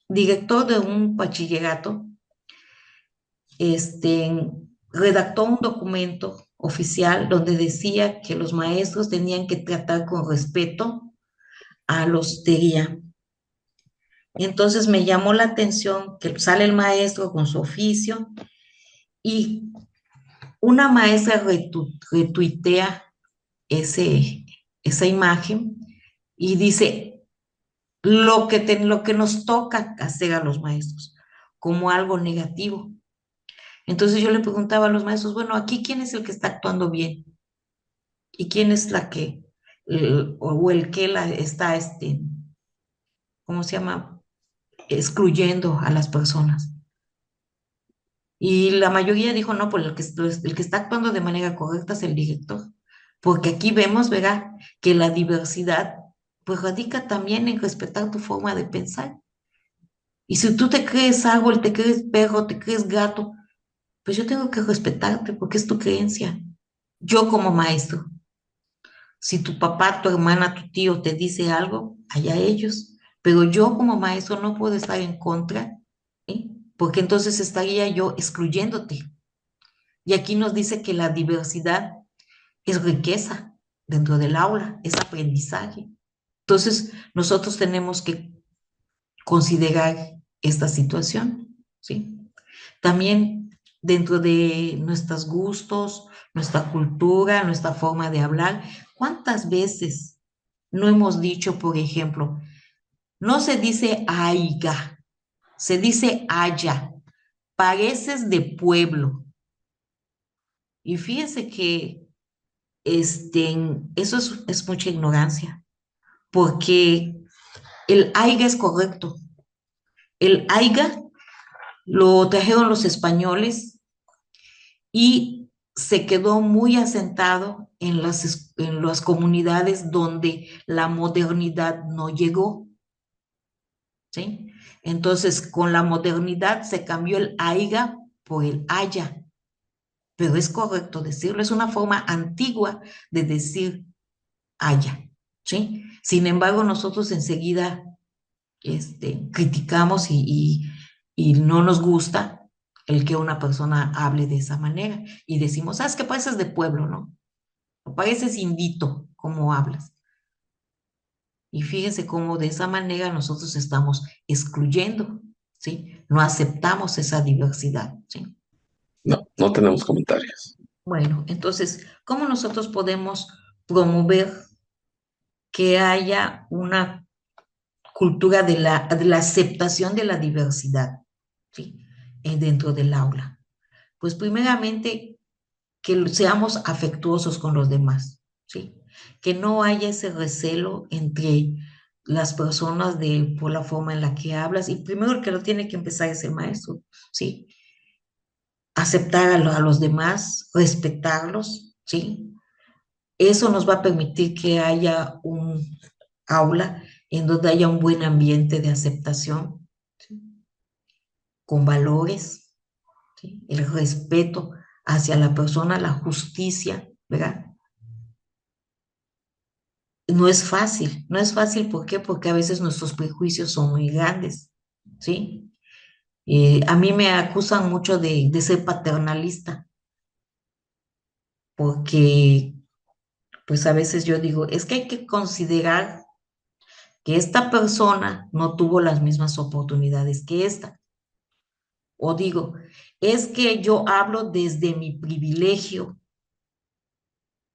director de un bachillerato, redactó un documento oficial donde decía que los maestros tenían que tratar con respeto a los TERIA. Entonces me llamó la atención que sale el maestro con su oficio y una maestra retuitea esa imagen y dice lo que nos toca hacer a los maestros como algo negativo. Entonces yo le preguntaba a los maestros, bueno, aquí quién es el que está actuando bien y quién es la que, o el que la está, ¿cómo se llama? Excluyendo a las personas. Y la mayoría dijo, no, pues el que está actuando de manera correcta es el director. Porque aquí vemos, ¿verdad?, que la diversidad, pues radica también en respetar tu forma de pensar. Y si tú te crees árbol, te crees perro, te crees gato, pues yo tengo que respetarte porque es tu creencia. Yo como maestro, si tu papá, tu hermana, tu tío te dice algo, allá ellos. Pero yo como maestro no puedo estar en contra, ¿sí? Porque entonces estaría yo excluyéndote. Y aquí nos dice que la diversidad es riqueza dentro del aula, es aprendizaje. Entonces, nosotros tenemos que considerar esta situación, ¿sí? También dentro de nuestros gustos, nuestra cultura, nuestra forma de hablar, ¿cuántas veces no hemos dicho, por ejemplo, no se dice aiga, se dice haya, pareces de pueblo? Y fíjense que eso es mucha ignorancia, porque el aiga es correcto. El aiga lo trajeron los españoles y se quedó muy asentado en las comunidades donde la modernidad no llegó, ¿sí? Entonces, con la modernidad se cambió el aiga por el haya. pero es correcto decirlo, es una forma antigua de decir haya, ¿sí? Sin embargo, nosotros enseguida criticamos y no nos gusta el que una persona hable de esa manera y decimos, ¿sabes qué pareces de pueblo, no? O pareces indito, ¿cómo hablas? Y fíjense cómo de esa manera nosotros estamos excluyendo, ¿sí? No aceptamos esa diversidad, ¿sí? No, no tenemos comentarios. Bueno, entonces, ¿cómo nosotros podemos promover que haya una cultura de la aceptación de la diversidad, ¿sí? Dentro del aula? Pues primeramente, que seamos afectuosos con los demás, ¿sí? Que no haya ese recelo entre las personas por la forma en la que hablas, y primero el que lo tiene que empezar es el maestro, ¿sí? Aceptar a los demás, respetarlos, ¿sí? Eso nos va a permitir que haya un aula en donde haya un buen ambiente de aceptación, ¿sí? Con valores, ¿sí? El respeto hacia la persona, la justicia, ¿verdad? No es fácil, no es fácil, ¿por qué? Porque a veces nuestros prejuicios son muy grandes, ¿sí? A mí me acusan mucho de ser paternalista, porque pues a veces yo digo, es que hay que considerar que esta persona no tuvo las mismas oportunidades que esta. O digo, es que yo hablo desde mi privilegio.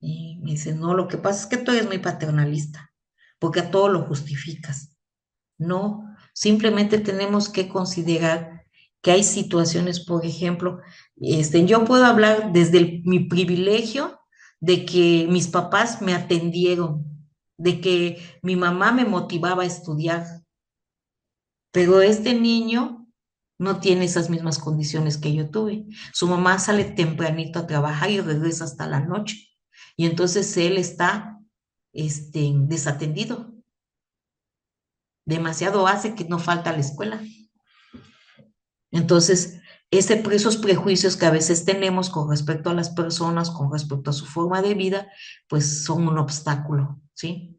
Y me dice, no, lo que pasa es que tú eres muy paternalista, porque a todo lo justificas. No, simplemente tenemos que considerar que hay situaciones, por ejemplo, yo puedo hablar desde mi privilegio de que mis papás me atendieron, de que mi mamá me motivaba a estudiar, pero este niño no tiene esas mismas condiciones que yo tuve. Su mamá sale tempranito a trabajar y regresa hasta la noche. Y entonces él está desatendido. Demasiado hace que no falta a la escuela. Entonces, esos prejuicios que a veces tenemos con respecto a las personas, con respecto a su forma de vida, pues son un obstáculo, ¿sí?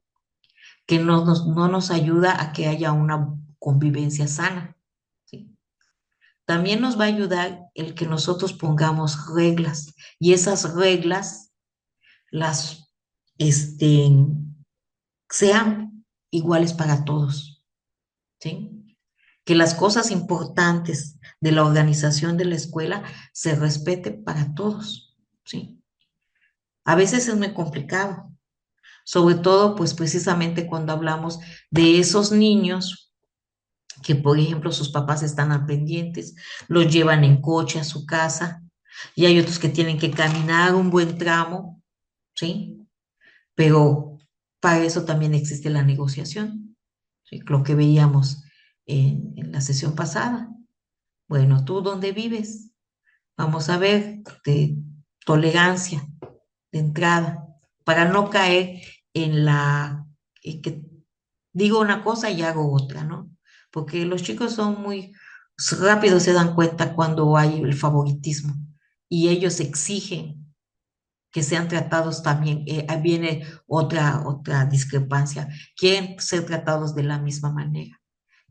Que no nos ayuda a que haya una convivencia sana, ¿sí? También nos va a ayudar el que nosotros pongamos reglas y esas reglas las este, sean iguales para todos, ¿sí? Que las cosas importantes de la organización de la escuela se respeten para todos, ¿sí? A veces es muy complicado, sobre todo pues precisamente cuando hablamos de esos niños que, por ejemplo, sus papás están al pendientes, los llevan en coche a su casa, y hay otros que tienen que caminar un buen tramo, ¿sí? Pero para eso también existe la negociación, ¿sí? Lo que veíamos en la sesión pasada. Bueno, ¿tú dónde vives? Vamos a ver de tolerancia de entrada, para no caer que digo una cosa y hago otra, ¿no? Porque los chicos son muy rápidos, se dan cuenta cuando hay el favoritismo y ellos exigen que sean tratados también. Ahí viene otra discrepancia. Quieren ser tratados de la misma manera.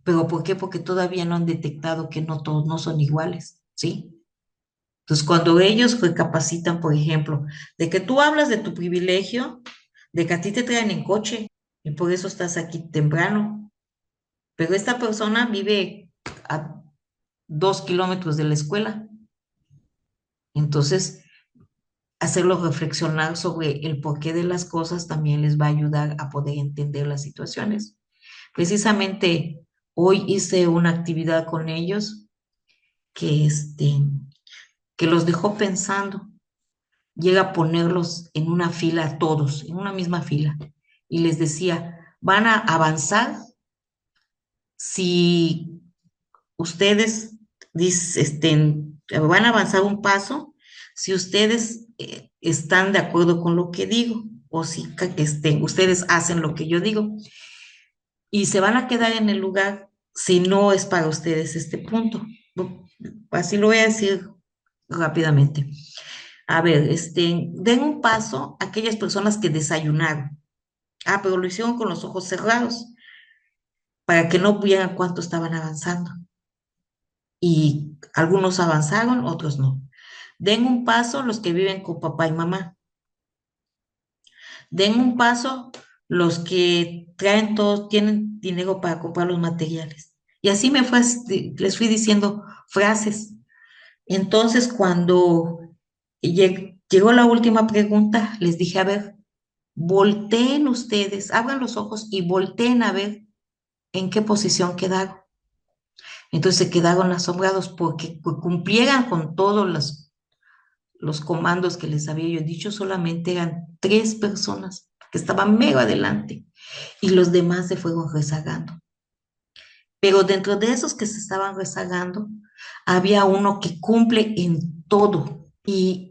¿Pero por qué? Porque todavía no han detectado que no todos no son iguales, ¿sí? Entonces, cuando ellos recapacitan, por ejemplo, de que tú hablas de tu privilegio, de que a ti te traen en coche y por eso estás aquí temprano, pero esta persona vive a 2 kilómetros de la escuela. Entonces, hacerlos reflexionar sobre el porqué de las cosas también les va a ayudar a poder entender las situaciones. Precisamente hoy hice una actividad con ellos que, que los dejó pensando. Llega a ponerlos en una fila a todos, en una misma fila, y les decía, van a avanzar si ustedes van a avanzar un paso si ustedes están de acuerdo con lo que digo, o si ustedes hacen lo que yo digo, y se van a quedar en el lugar si no es para ustedes este punto. Así lo voy a decir rápidamente. A ver, den un paso a aquellas personas que desayunaron. Ah, pero lo hicieron con los ojos cerrados para que no vieran cuánto estaban avanzando. Y algunos avanzaron, otros no. Den un paso los que viven con papá y mamá. Den un paso los que traen todos, tienen dinero para comprar los materiales. Y así les fui diciendo frases. Entonces, cuando llegó la última pregunta, les dije, a ver, volteen ustedes, abran los ojos y volteen a ver en qué posición quedaron. Entonces se quedaron asombrados porque cumplieran con todos los comandos que les había yo dicho, solamente eran 3 personas que estaban mega adelante y los demás se fueron rezagando. Pero dentro de esos que se estaban rezagando, había uno que cumple en todo y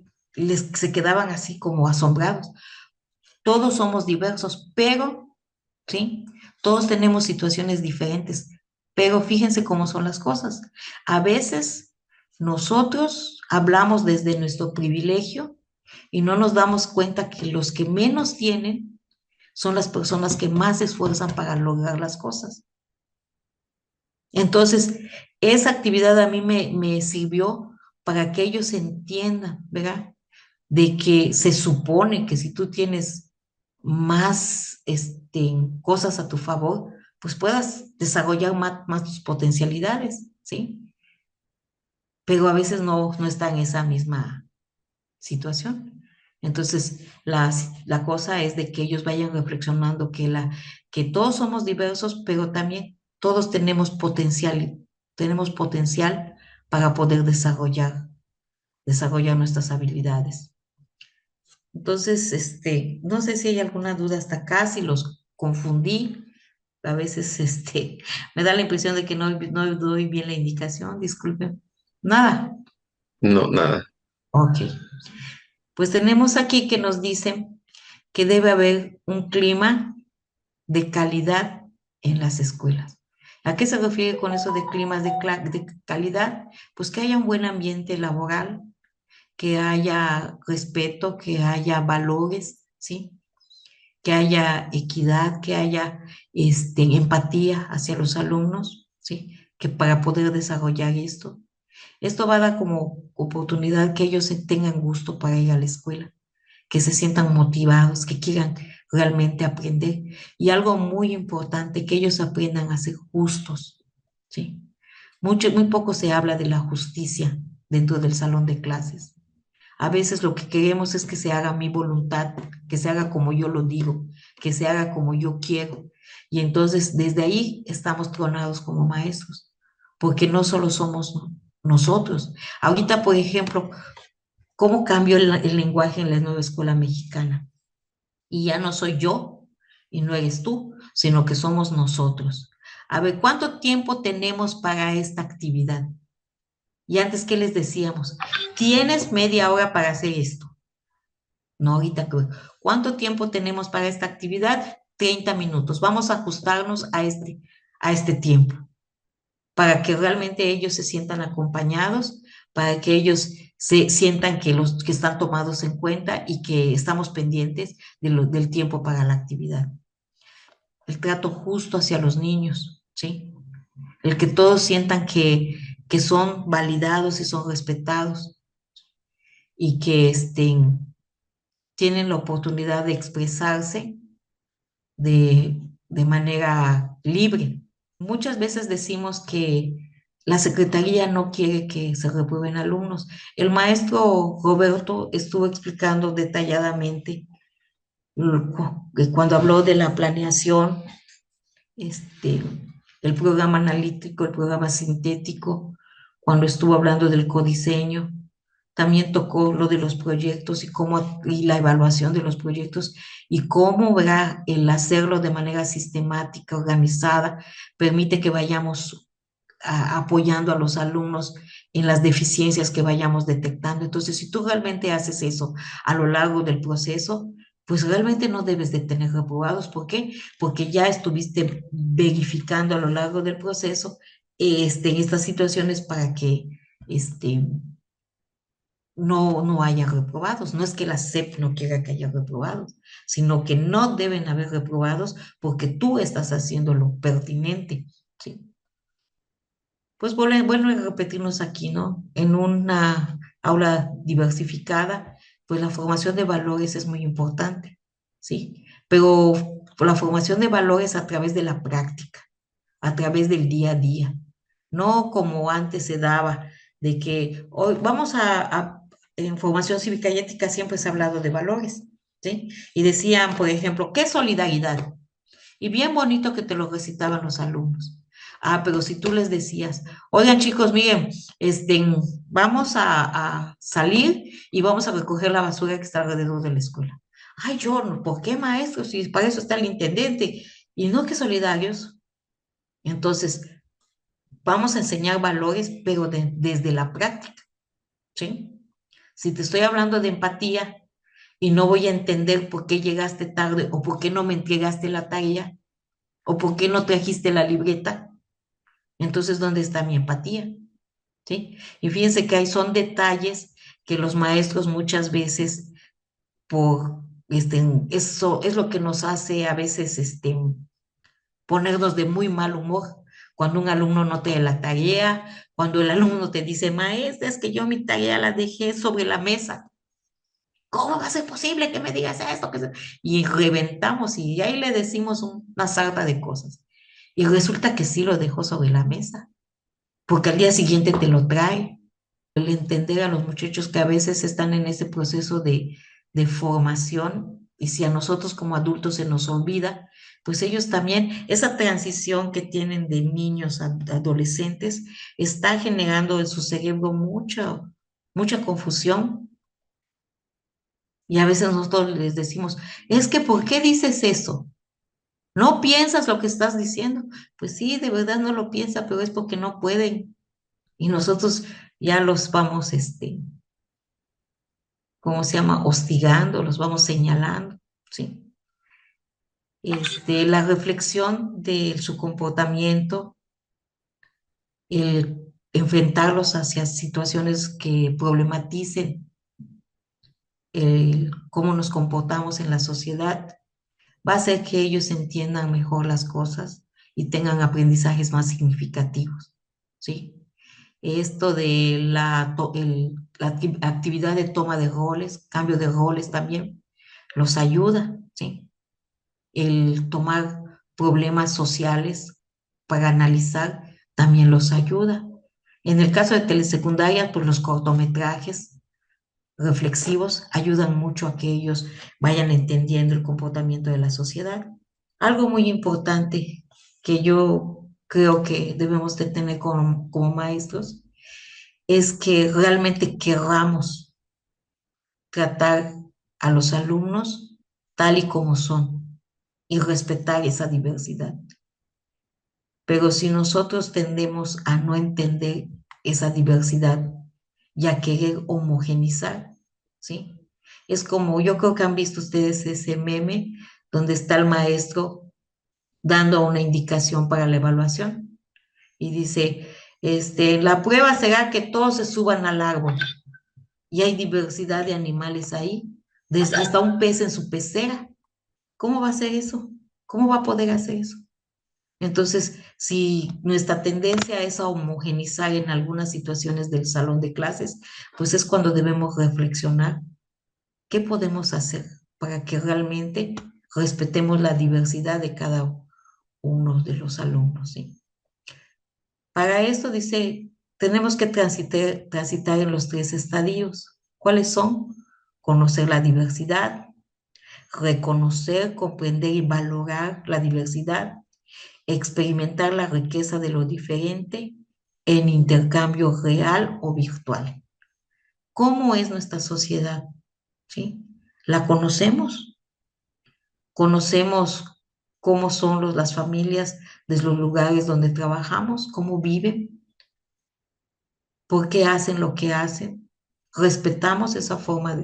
se quedaban así como asombrados. Todos somos diversos, pero, ¿sí? Todos tenemos situaciones diferentes, pero fíjense cómo son las cosas. A veces nosotros hablamos desde nuestro privilegio y no nos damos cuenta que los que menos tienen son las personas que más se esfuerzan para lograr las cosas. Entonces, esa actividad a mí me sirvió para que ellos entiendan, ¿verdad? De que se supone que si tú tienes más cosas a tu favor, pues puedas desarrollar más tus potencialidades, ¿sí? Pero a veces no está en esa misma situación. Entonces, la cosa es de que ellos vayan reflexionando que todos somos diversos, pero también todos tenemos potencial para poder desarrollar nuestras habilidades. Entonces, no sé si hay alguna duda hasta acá, si los confundí. A veces, me da la impresión de que no doy bien la indicación, disculpen. Nada. No, nada. Ok. Pues tenemos aquí que nos dice que debe haber un clima de calidad en las escuelas. ¿A qué se refiere con eso de climas de calidad? Pues que haya un buen ambiente laboral, que haya respeto, que haya valores, ¿sí? Que haya equidad, que haya empatía hacia los alumnos, ¿sí? Que para poder desarrollar esto va a dar como oportunidad que ellos tengan gusto para ir a la escuela, que se sientan motivados, que quieran realmente aprender. Y algo muy importante, que ellos aprendan a ser justos, ¿sí? Muy poco se habla de la justicia dentro del salón de clases. A veces lo que queremos es que se haga mi voluntad, que se haga como yo lo digo, que se haga como yo quiero. Y entonces desde ahí estamos tronados como maestros, porque no solo somos nosotros. Ahorita, por ejemplo, ¿cómo cambió el lenguaje en la nueva escuela mexicana? Y ya no soy yo y no eres tú, sino que somos nosotros. A ver, ¿cuánto tiempo tenemos para esta actividad? Y antes, ¿qué les decíamos? Tienes media hora para hacer esto. No, ahorita, ¿cuánto tiempo tenemos para esta actividad? 30 minutos. Vamos a ajustarnos a este tiempo para que realmente ellos se sientan acompañados, para que ellos se sientan que están tomados en cuenta y que estamos pendientes del tiempo para la actividad. El trato justo hacia los niños, ¿sí? El que todos sientan que son validados y son respetados y que tienen la oportunidad de expresarse de manera libre. Muchas veces decimos que la secretaría no quiere que se reprueben alumnos. El maestro Roberto estuvo explicando detalladamente cuando habló de la planeación, este, el programa analítico, el programa sintético, cuando estuvo hablando del codiseño. También tocó lo de los proyectos y la evaluación de los proyectos y cómo, ¿verdad?, el hacerlo de manera sistemática, organizada, permite que vayamos apoyando a los alumnos en las deficiencias que vayamos detectando. Entonces, si tú realmente haces eso a lo largo del proceso, pues realmente no debes de tener reprobados. ¿Por qué? Porque ya estuviste verificando a lo largo del proceso en estas situaciones para que no haya reprobados. No es que la SEP no quiera que haya reprobados, sino que no deben haber reprobados porque tú estás haciendo lo pertinente, ¿sí? Pues bueno repetirnos aquí, ¿no? En una aula diversificada, pues la formación de valores es muy importante, ¿sí? Pero la formación de valores a través de la práctica, a través del día a día, no como antes se daba, de que hoy vamos en formación cívica y ética siempre se ha hablado de valores, ¿sí? Y decían, por ejemplo, ¿qué es solidaridad? Y bien bonito que te lo recitaban los alumnos. Ah, pero si tú les decías, oigan chicos, miren, vamos a salir y vamos a recoger la basura que está alrededor de la escuela. Ay, yo, ¿por qué maestro? Si para eso está el intendente. Y no que solidarios. Entonces, vamos a enseñar valores, pero desde la práctica, ¿sí? Si te estoy hablando de empatía y no voy a entender por qué llegaste tarde o por qué no me entregaste la tarea, ¿o por qué no trajiste la libreta? Entonces, ¿dónde está mi empatía? ¿Sí? Y fíjense que ahí son detalles que los maestros muchas veces eso es lo que nos hace a veces ponernos de muy mal humor. Cuando un alumno no te da la tarea, cuando el alumno te dice, maestra, es que yo mi tarea la dejé sobre la mesa. ¿Cómo va a ser posible que me digas esto? Y reventamos y ahí le decimos una sarta de cosas. Y resulta que sí lo dejó sobre la mesa, porque al día siguiente te lo trae. El entender a los muchachos que a veces están en ese proceso de formación, y si a nosotros como adultos se nos olvida, pues ellos también, esa transición que tienen de niños a adolescentes, está generando en su cerebro mucha confusión. Y a veces nosotros les decimos, es que ¿por qué dices eso? ¿No piensas lo que estás diciendo? Pues sí, de verdad no lo piensa, pero es porque no pueden. Y nosotros ya los vamos, ¿cómo se llama? Hostigando, los vamos señalando, ¿sí? La reflexión de su comportamiento, el enfrentarlos hacia situaciones que problematicen cómo nos comportamos en la sociedad, va a hacer que ellos entiendan mejor las cosas y tengan aprendizajes más significativos, ¿sí? Esto de la actividad de toma de roles, cambio de roles también, los ayuda, ¿sí? El tomar problemas sociales para analizar también los ayuda. En el caso de telesecundaria, pues los cortometrajes reflexivos ayudan mucho a que ellos vayan entendiendo el comportamiento de la sociedad. Algo muy importante que yo creo que debemos de tener como maestros es que realmente querramos tratar a los alumnos tal y como son y respetar esa diversidad. Pero si nosotros tendemos a no entender esa diversidad y a querer homogenizar, ¿sí? Es como, yo creo que han visto ustedes ese meme donde está el maestro dando una indicación para la evaluación y dice, la prueba será que todos se suban al árbol y hay diversidad de animales ahí, desde hasta un pez en su pecera. ¿Cómo va a ser eso? ¿Cómo va a poder hacer eso? Entonces, si nuestra tendencia es a homogenizar en algunas situaciones del salón de clases, pues es cuando debemos reflexionar qué podemos hacer para que realmente respetemos la diversidad de cada uno de los alumnos, ¿sí? Para esto dice, tenemos que transitar en los tres estadios. ¿Cuáles son? Conocer la diversidad, reconocer, comprender y valorar la diversidad, experimentar la riqueza de lo diferente en intercambio real o virtual. ¿Cómo es nuestra sociedad? ¿Sí? ¿La conocemos? ¿Conocemos cómo son las familias de los lugares donde trabajamos? ¿Cómo viven? ¿Por qué hacen lo que hacen? ¿Respetamos esa forma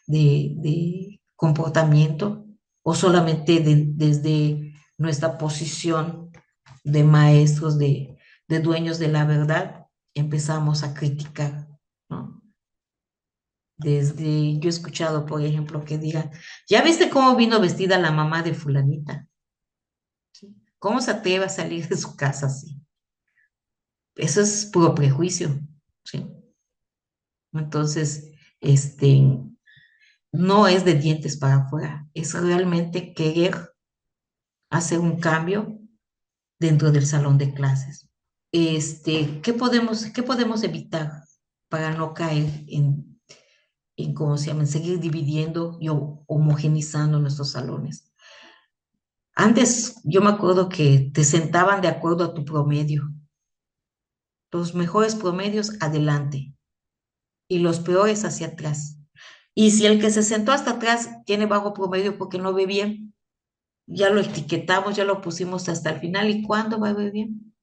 de comportamiento o solamente desde nuestra posición de maestros, de dueños de la verdad, empezamos a criticar, ¿no? yo he escuchado, por ejemplo, que digan, ¿ya viste cómo vino vestida la mamá de fulanita? ¿Sí? ¿Cómo se atreve a salir de su casa así? Eso es puro prejuicio, ¿sí? Entonces, este, no es de dientes para afuera, es realmente querer hacer un cambio dentro del salón de clases. ¿Qué podemos evitar para no caer en cómo se llama, en seguir dividiendo y homogenizando nuestros salones? Antes yo me acuerdo que te sentaban de acuerdo a tu promedio. Los mejores promedios adelante y los peores hacia atrás. Y si el que se sentó hasta atrás tiene bajo promedio porque no ve bien, ya lo etiquetamos, ya lo pusimos hasta el final. ¿Y cuándo va a ver bien?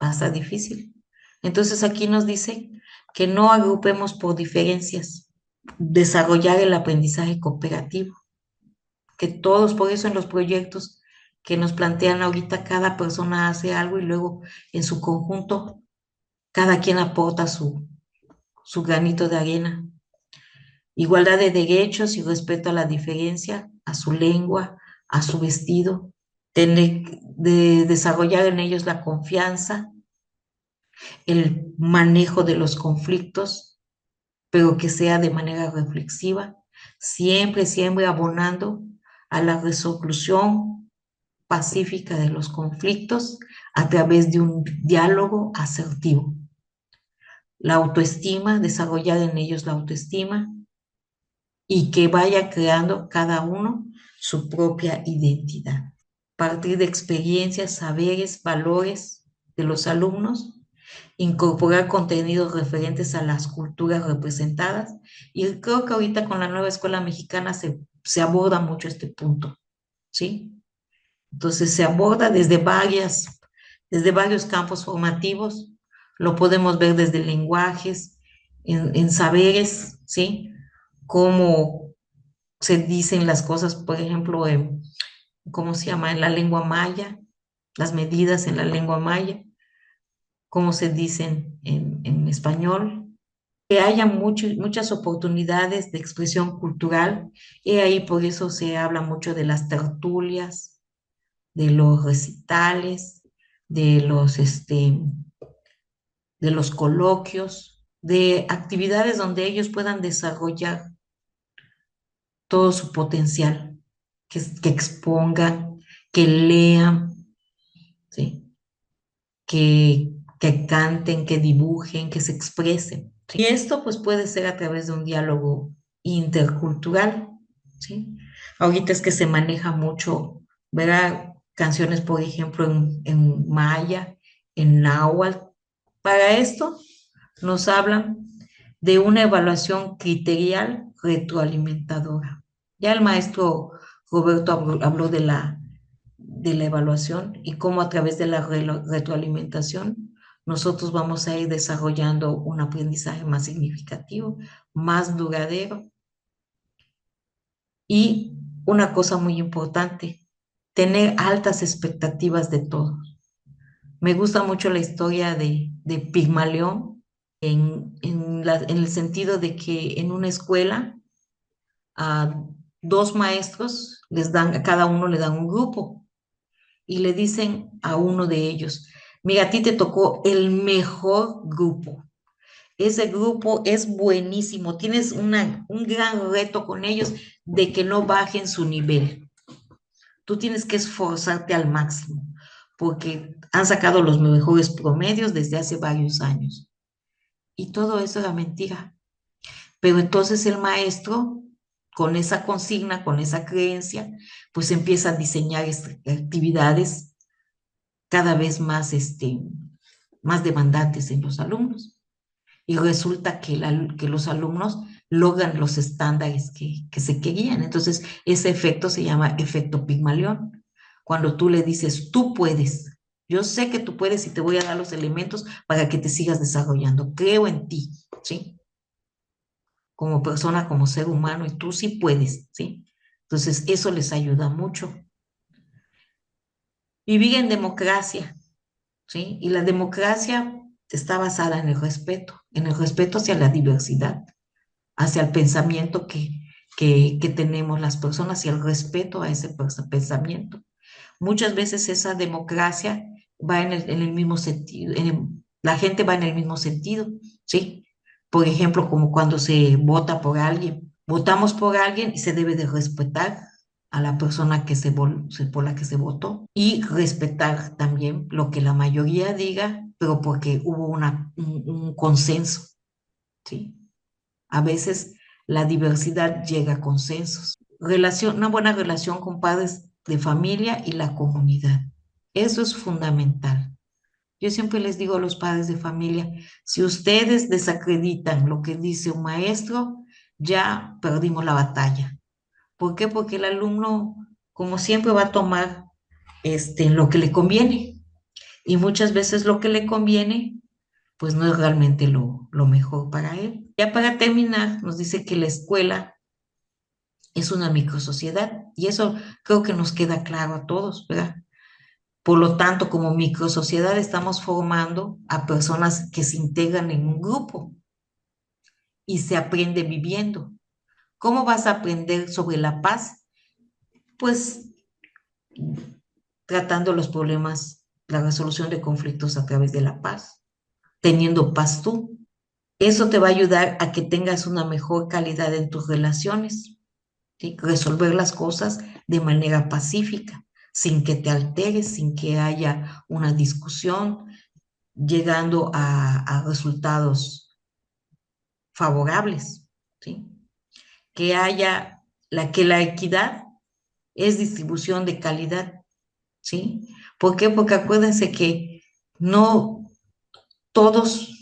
Va a estar difícil. Entonces aquí nos dice que no agrupemos por diferencias, desarrollar el aprendizaje cooperativo, que todos, por eso en los proyectos que nos plantean ahorita, cada persona hace algo y luego en su conjunto, cada quien aporta su granito de arena. Igualdad de derechos y respeto a la diferencia, a su lengua, a su vestido, de desarrollar en ellos la confianza, el manejo de los conflictos, pero que sea de manera reflexiva, siempre, siempre abonando a la resolución pacífica de los conflictos a través de un diálogo asertivo. La autoestima, desarrollar en ellos la autoestima y que vaya creando cada uno su propia identidad. Partir de experiencias, saberes, valores de los alumnos, incorporar contenidos referentes a las culturas representadas. Y creo que ahorita con la nueva escuela mexicana se aborda mucho este punto, ¿sí? Entonces se aborda desde varios campos formativos. Lo podemos ver desde lenguajes, en saberes, ¿sí? Cómo se dicen las cosas, por ejemplo, ¿cómo se llama? En la lengua maya, las medidas en la lengua maya, cómo se dicen en español, que haya muchas oportunidades de expresión cultural, y ahí por eso se habla mucho de las tertulias, de los recitales, de de los coloquios, de actividades donde ellos puedan desarrollar todo su potencial, que expongan, que lean, ¿sí? Que canten, que dibujen, que se expresen. ¿Sí? Y esto pues puede ser a través de un diálogo intercultural, ¿sí? Ahorita es que se maneja mucho, ¿verdad? Canciones, por ejemplo, en maya, en náhuatl. Para esto nos hablan de una evaluación criterial retroalimentadora. Ya el maestro Roberto habló de la evaluación y cómo a través de la retroalimentación nosotros vamos a ir desarrollando un aprendizaje más significativo, más duradero. Y una cosa muy importante, tener altas expectativas de todos. Me gusta mucho la historia de Pigmalión en el sentido de que en una escuela a dos maestros a cada uno le dan un grupo y le dicen a uno de ellos, mira, a ti te tocó el mejor grupo. Ese grupo es buenísimo, tienes un gran reto con ellos de que no bajen su nivel. Tú tienes que esforzarte al máximo porque han sacado los mejores promedios desde hace varios años. Y todo eso era mentira. Pero entonces el maestro, con esa consigna, con esa creencia, pues empieza a diseñar actividades cada vez más, más demandantes en los alumnos. Y resulta que los alumnos logran los estándares que se querían. Entonces, ese efecto se llama efecto Pigmalión. Cuando tú le dices, tú puedes, yo sé que tú puedes y te voy a dar los elementos para que te sigas desarrollando. Creo en ti, ¿sí? Como persona, como ser humano, y tú sí puedes, ¿sí? Entonces, eso les ayuda mucho. Vivir en democracia, ¿sí? Y la democracia está basada en el respeto hacia la diversidad, hacia el pensamiento que tenemos las personas y el respeto a ese pensamiento. Muchas veces esa democracia va en el mismo sentido, la gente va en el mismo sentido, ¿sí? Por ejemplo, como cuando se vota por alguien, votamos por alguien y se debe de respetar a la persona por la que se votó y respetar también lo que la mayoría diga, pero porque hubo un consenso, ¿sí? A veces la diversidad llega a consensos. Una buena relación con padres de familia y la comunidad. Eso es fundamental. Yo siempre les digo a los padres de familia, si ustedes desacreditan lo que dice un maestro, ya perdimos la batalla. ¿Por qué? Porque el alumno, como siempre, va a tomar lo que le conviene. Y muchas veces lo que le conviene, pues no es realmente lo mejor para él. Ya para terminar, nos dice que la escuela es una microsociedad y eso creo que nos queda claro a todos, ¿verdad? Por lo tanto, como microsociedad estamos formando a personas que se integran en un grupo y se aprende viviendo. ¿Cómo vas a aprender sobre la paz? Pues tratando los problemas, la resolución de conflictos a través de la paz, teniendo paz tú. Eso te va a ayudar a que tengas una mejor calidad en tus relaciones, ¿sí? Resolver las cosas de manera pacífica, sin que te alteres, sin que haya una discusión, llegando a resultados favorables, ¿sí? Que haya que la equidad es distribución de calidad, ¿sí? ¿Por qué? Porque acuérdense que no todos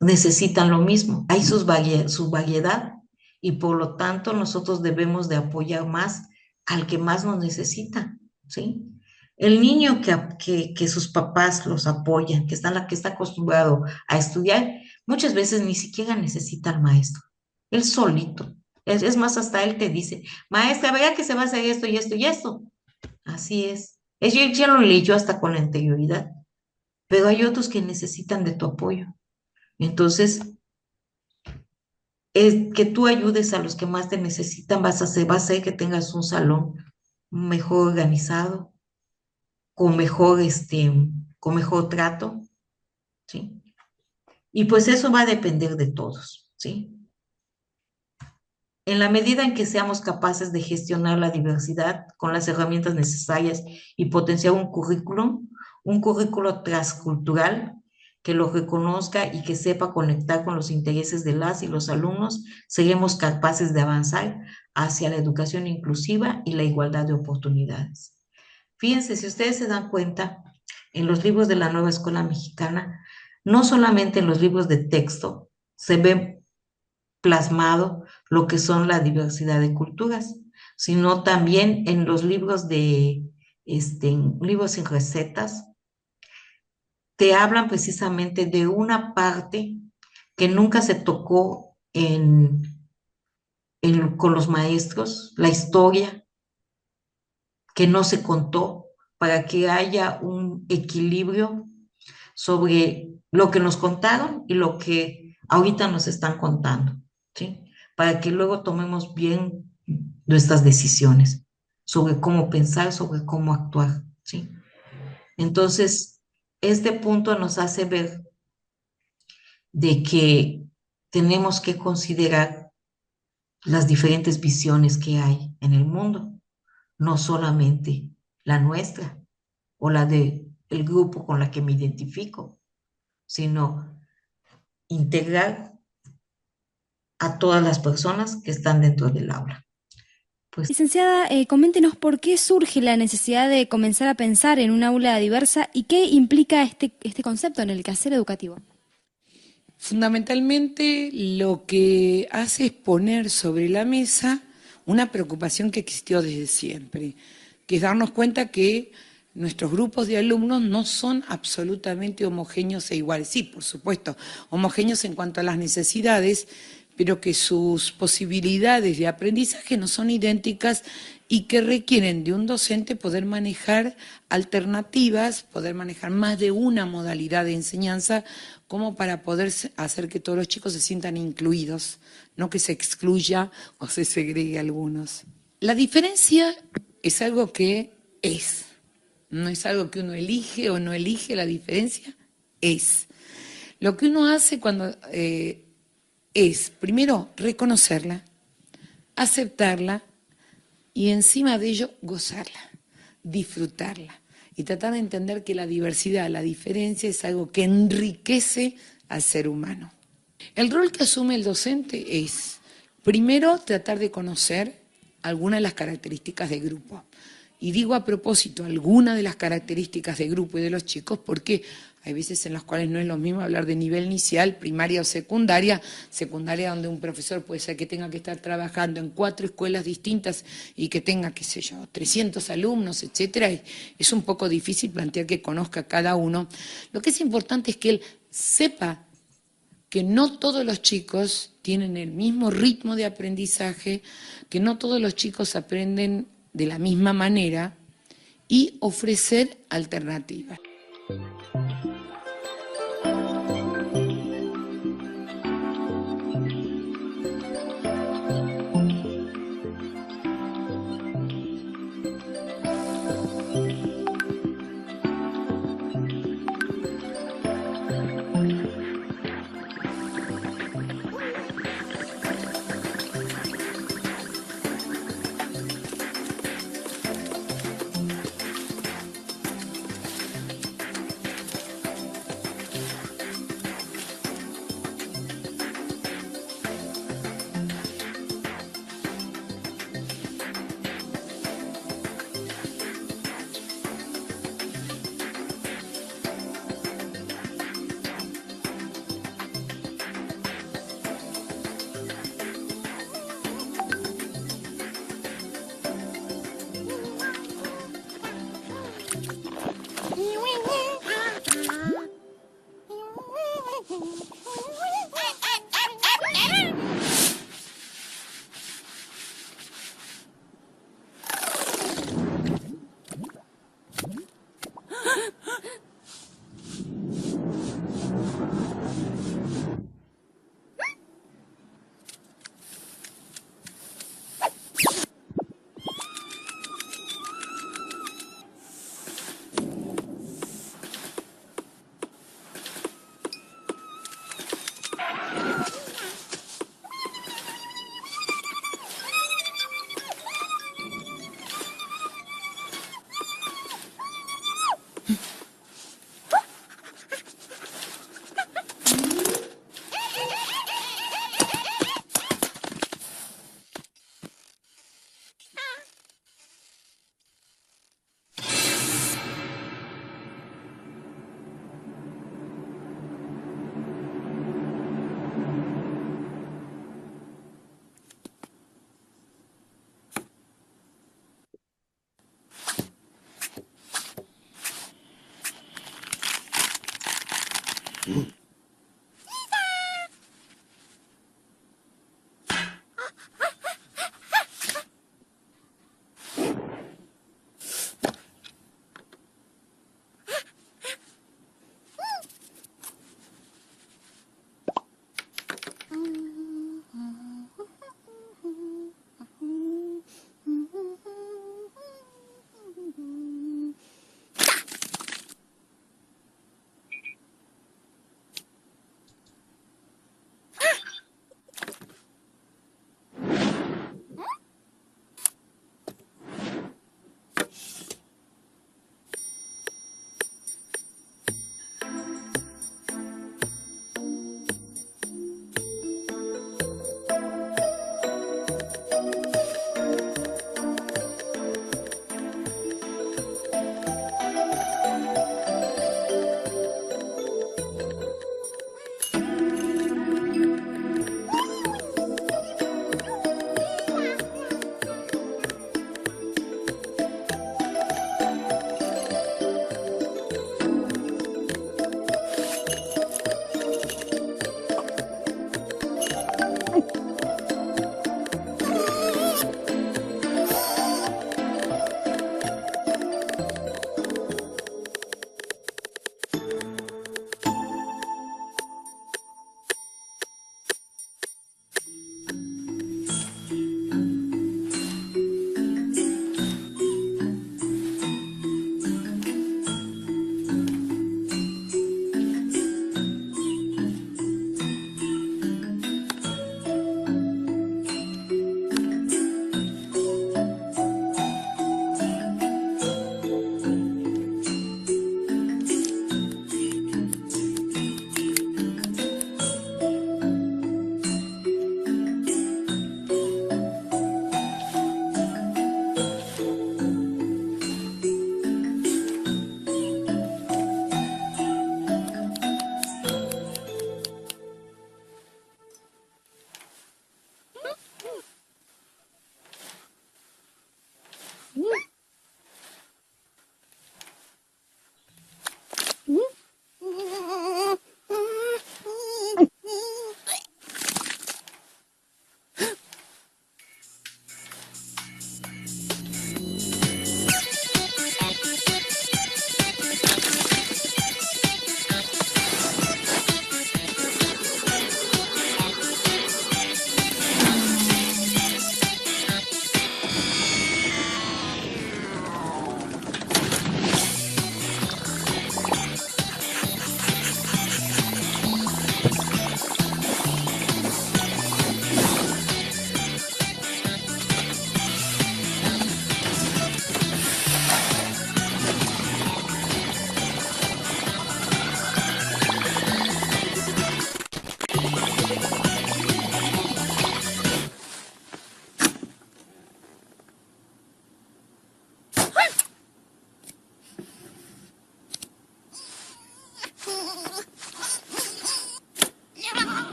necesitan lo mismo, hay su variedad y por lo tanto nosotros debemos de apoyar más al que más nos necesita, ¿sí? El niño que sus papás los apoyan, que está acostumbrado a estudiar, muchas veces ni siquiera necesita al maestro, él solito. Es más, hasta él te dice, maestra, vea que se va a hacer esto y esto y esto. Así es. Yo ya lo leyó hasta con la anterioridad, pero hay otros que necesitan de tu apoyo. Entonces, es que tú ayudes a los que más te necesitan, va a hacer que tengas un salón mejor organizado, con mejor, con mejor trato, ¿sí? Y pues eso va a depender de todos, ¿sí? En la medida en que seamos capaces de gestionar la diversidad con las herramientas necesarias y potenciar un currículo transcultural que lo reconozca y que sepa conectar con los intereses de las y los alumnos, seremos capaces de avanzar hacia la educación inclusiva y la igualdad de oportunidades. Fíjense, si ustedes se dan cuenta, en los libros de la nueva escuela mexicana, no solamente en los libros de texto se ve plasmado lo que son la diversidad de culturas, sino también en los libros libros sin recetas, te hablan precisamente de una parte que nunca se tocó con los maestros, la historia que no se contó, para que haya un equilibrio sobre lo que nos contaron y lo que ahorita nos están contando, ¿sí? Para que luego tomemos bien nuestras decisiones sobre cómo pensar, sobre cómo actuar, ¿sí? Entonces, este punto nos hace ver de que tenemos que considerar las diferentes visiones que hay en el mundo, no solamente la nuestra o la de el grupo con la que me identifico, sino integrar a todas las personas que están dentro del aula. Pues Licenciada, coméntenos por qué surge la necesidad de comenzar a pensar en un aula diversa y qué implica este concepto en el quehacer educativo. Fundamentalmente lo que hace es poner sobre la mesa una preocupación que existió desde siempre, que es darnos cuenta que nuestros grupos de alumnos no son absolutamente homogéneos e iguales. Sí, por supuesto, homogéneos en cuanto a las necesidades, pero que sus posibilidades de aprendizaje no son idénticas y que requieren de un docente poder manejar alternativas, poder manejar más de una modalidad de enseñanza, como para poder hacer que todos los chicos se sientan incluidos, no que se excluya o se segregue a algunos. La diferencia es algo que es, no es algo que uno elige o no elige, la diferencia es. Lo que uno hace cuando es, primero, reconocerla, aceptarla y encima de ello gozarla, disfrutarla y tratar de entender que la diversidad, la diferencia es algo que enriquece al ser humano. El rol que asume el docente es, primero, tratar de conocer algunas de las características de grupo. Y digo a propósito algunas de las características de grupo y de los chicos porque hay veces en las cuales no es lo mismo hablar de nivel inicial, primaria o secundaria, secundaria donde un profesor puede ser que tenga que estar trabajando en 4 escuelas distintas y que tenga, qué sé yo, 300 alumnos, etcétera. Es un poco difícil plantear que conozca a cada uno. Lo que es importante es que él sepa que no todos los chicos tienen el mismo ritmo de aprendizaje, que no todos los chicos aprenden de la misma manera y ofrecer alternativas.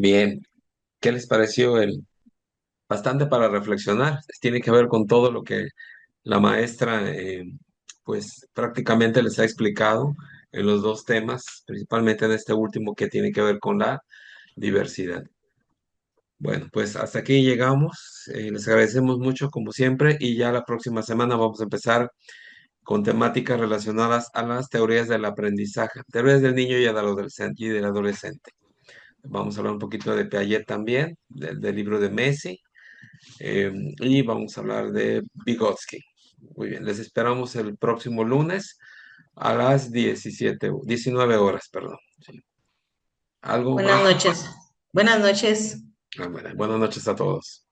Bien, ¿qué les pareció el bastante para reflexionar? Tiene que ver con todo lo que la maestra, pues prácticamente les ha explicado en los dos temas, principalmente en este último que tiene que ver con la diversidad. Bueno, pues hasta aquí llegamos. Les agradecemos mucho como siempre y ya la próxima semana vamos a empezar con temáticas relacionadas a las teorías del aprendizaje, teorías del niño y del adolescente. Vamos a hablar un poquito de Piaget también, del libro de Messi, y vamos a hablar de Vygotsky. Muy bien, les esperamos el próximo lunes a las 19 horas, perdón. Sí. ¿Algo Buenas más? noches. Buenas noches. Bueno, buenas noches a todos.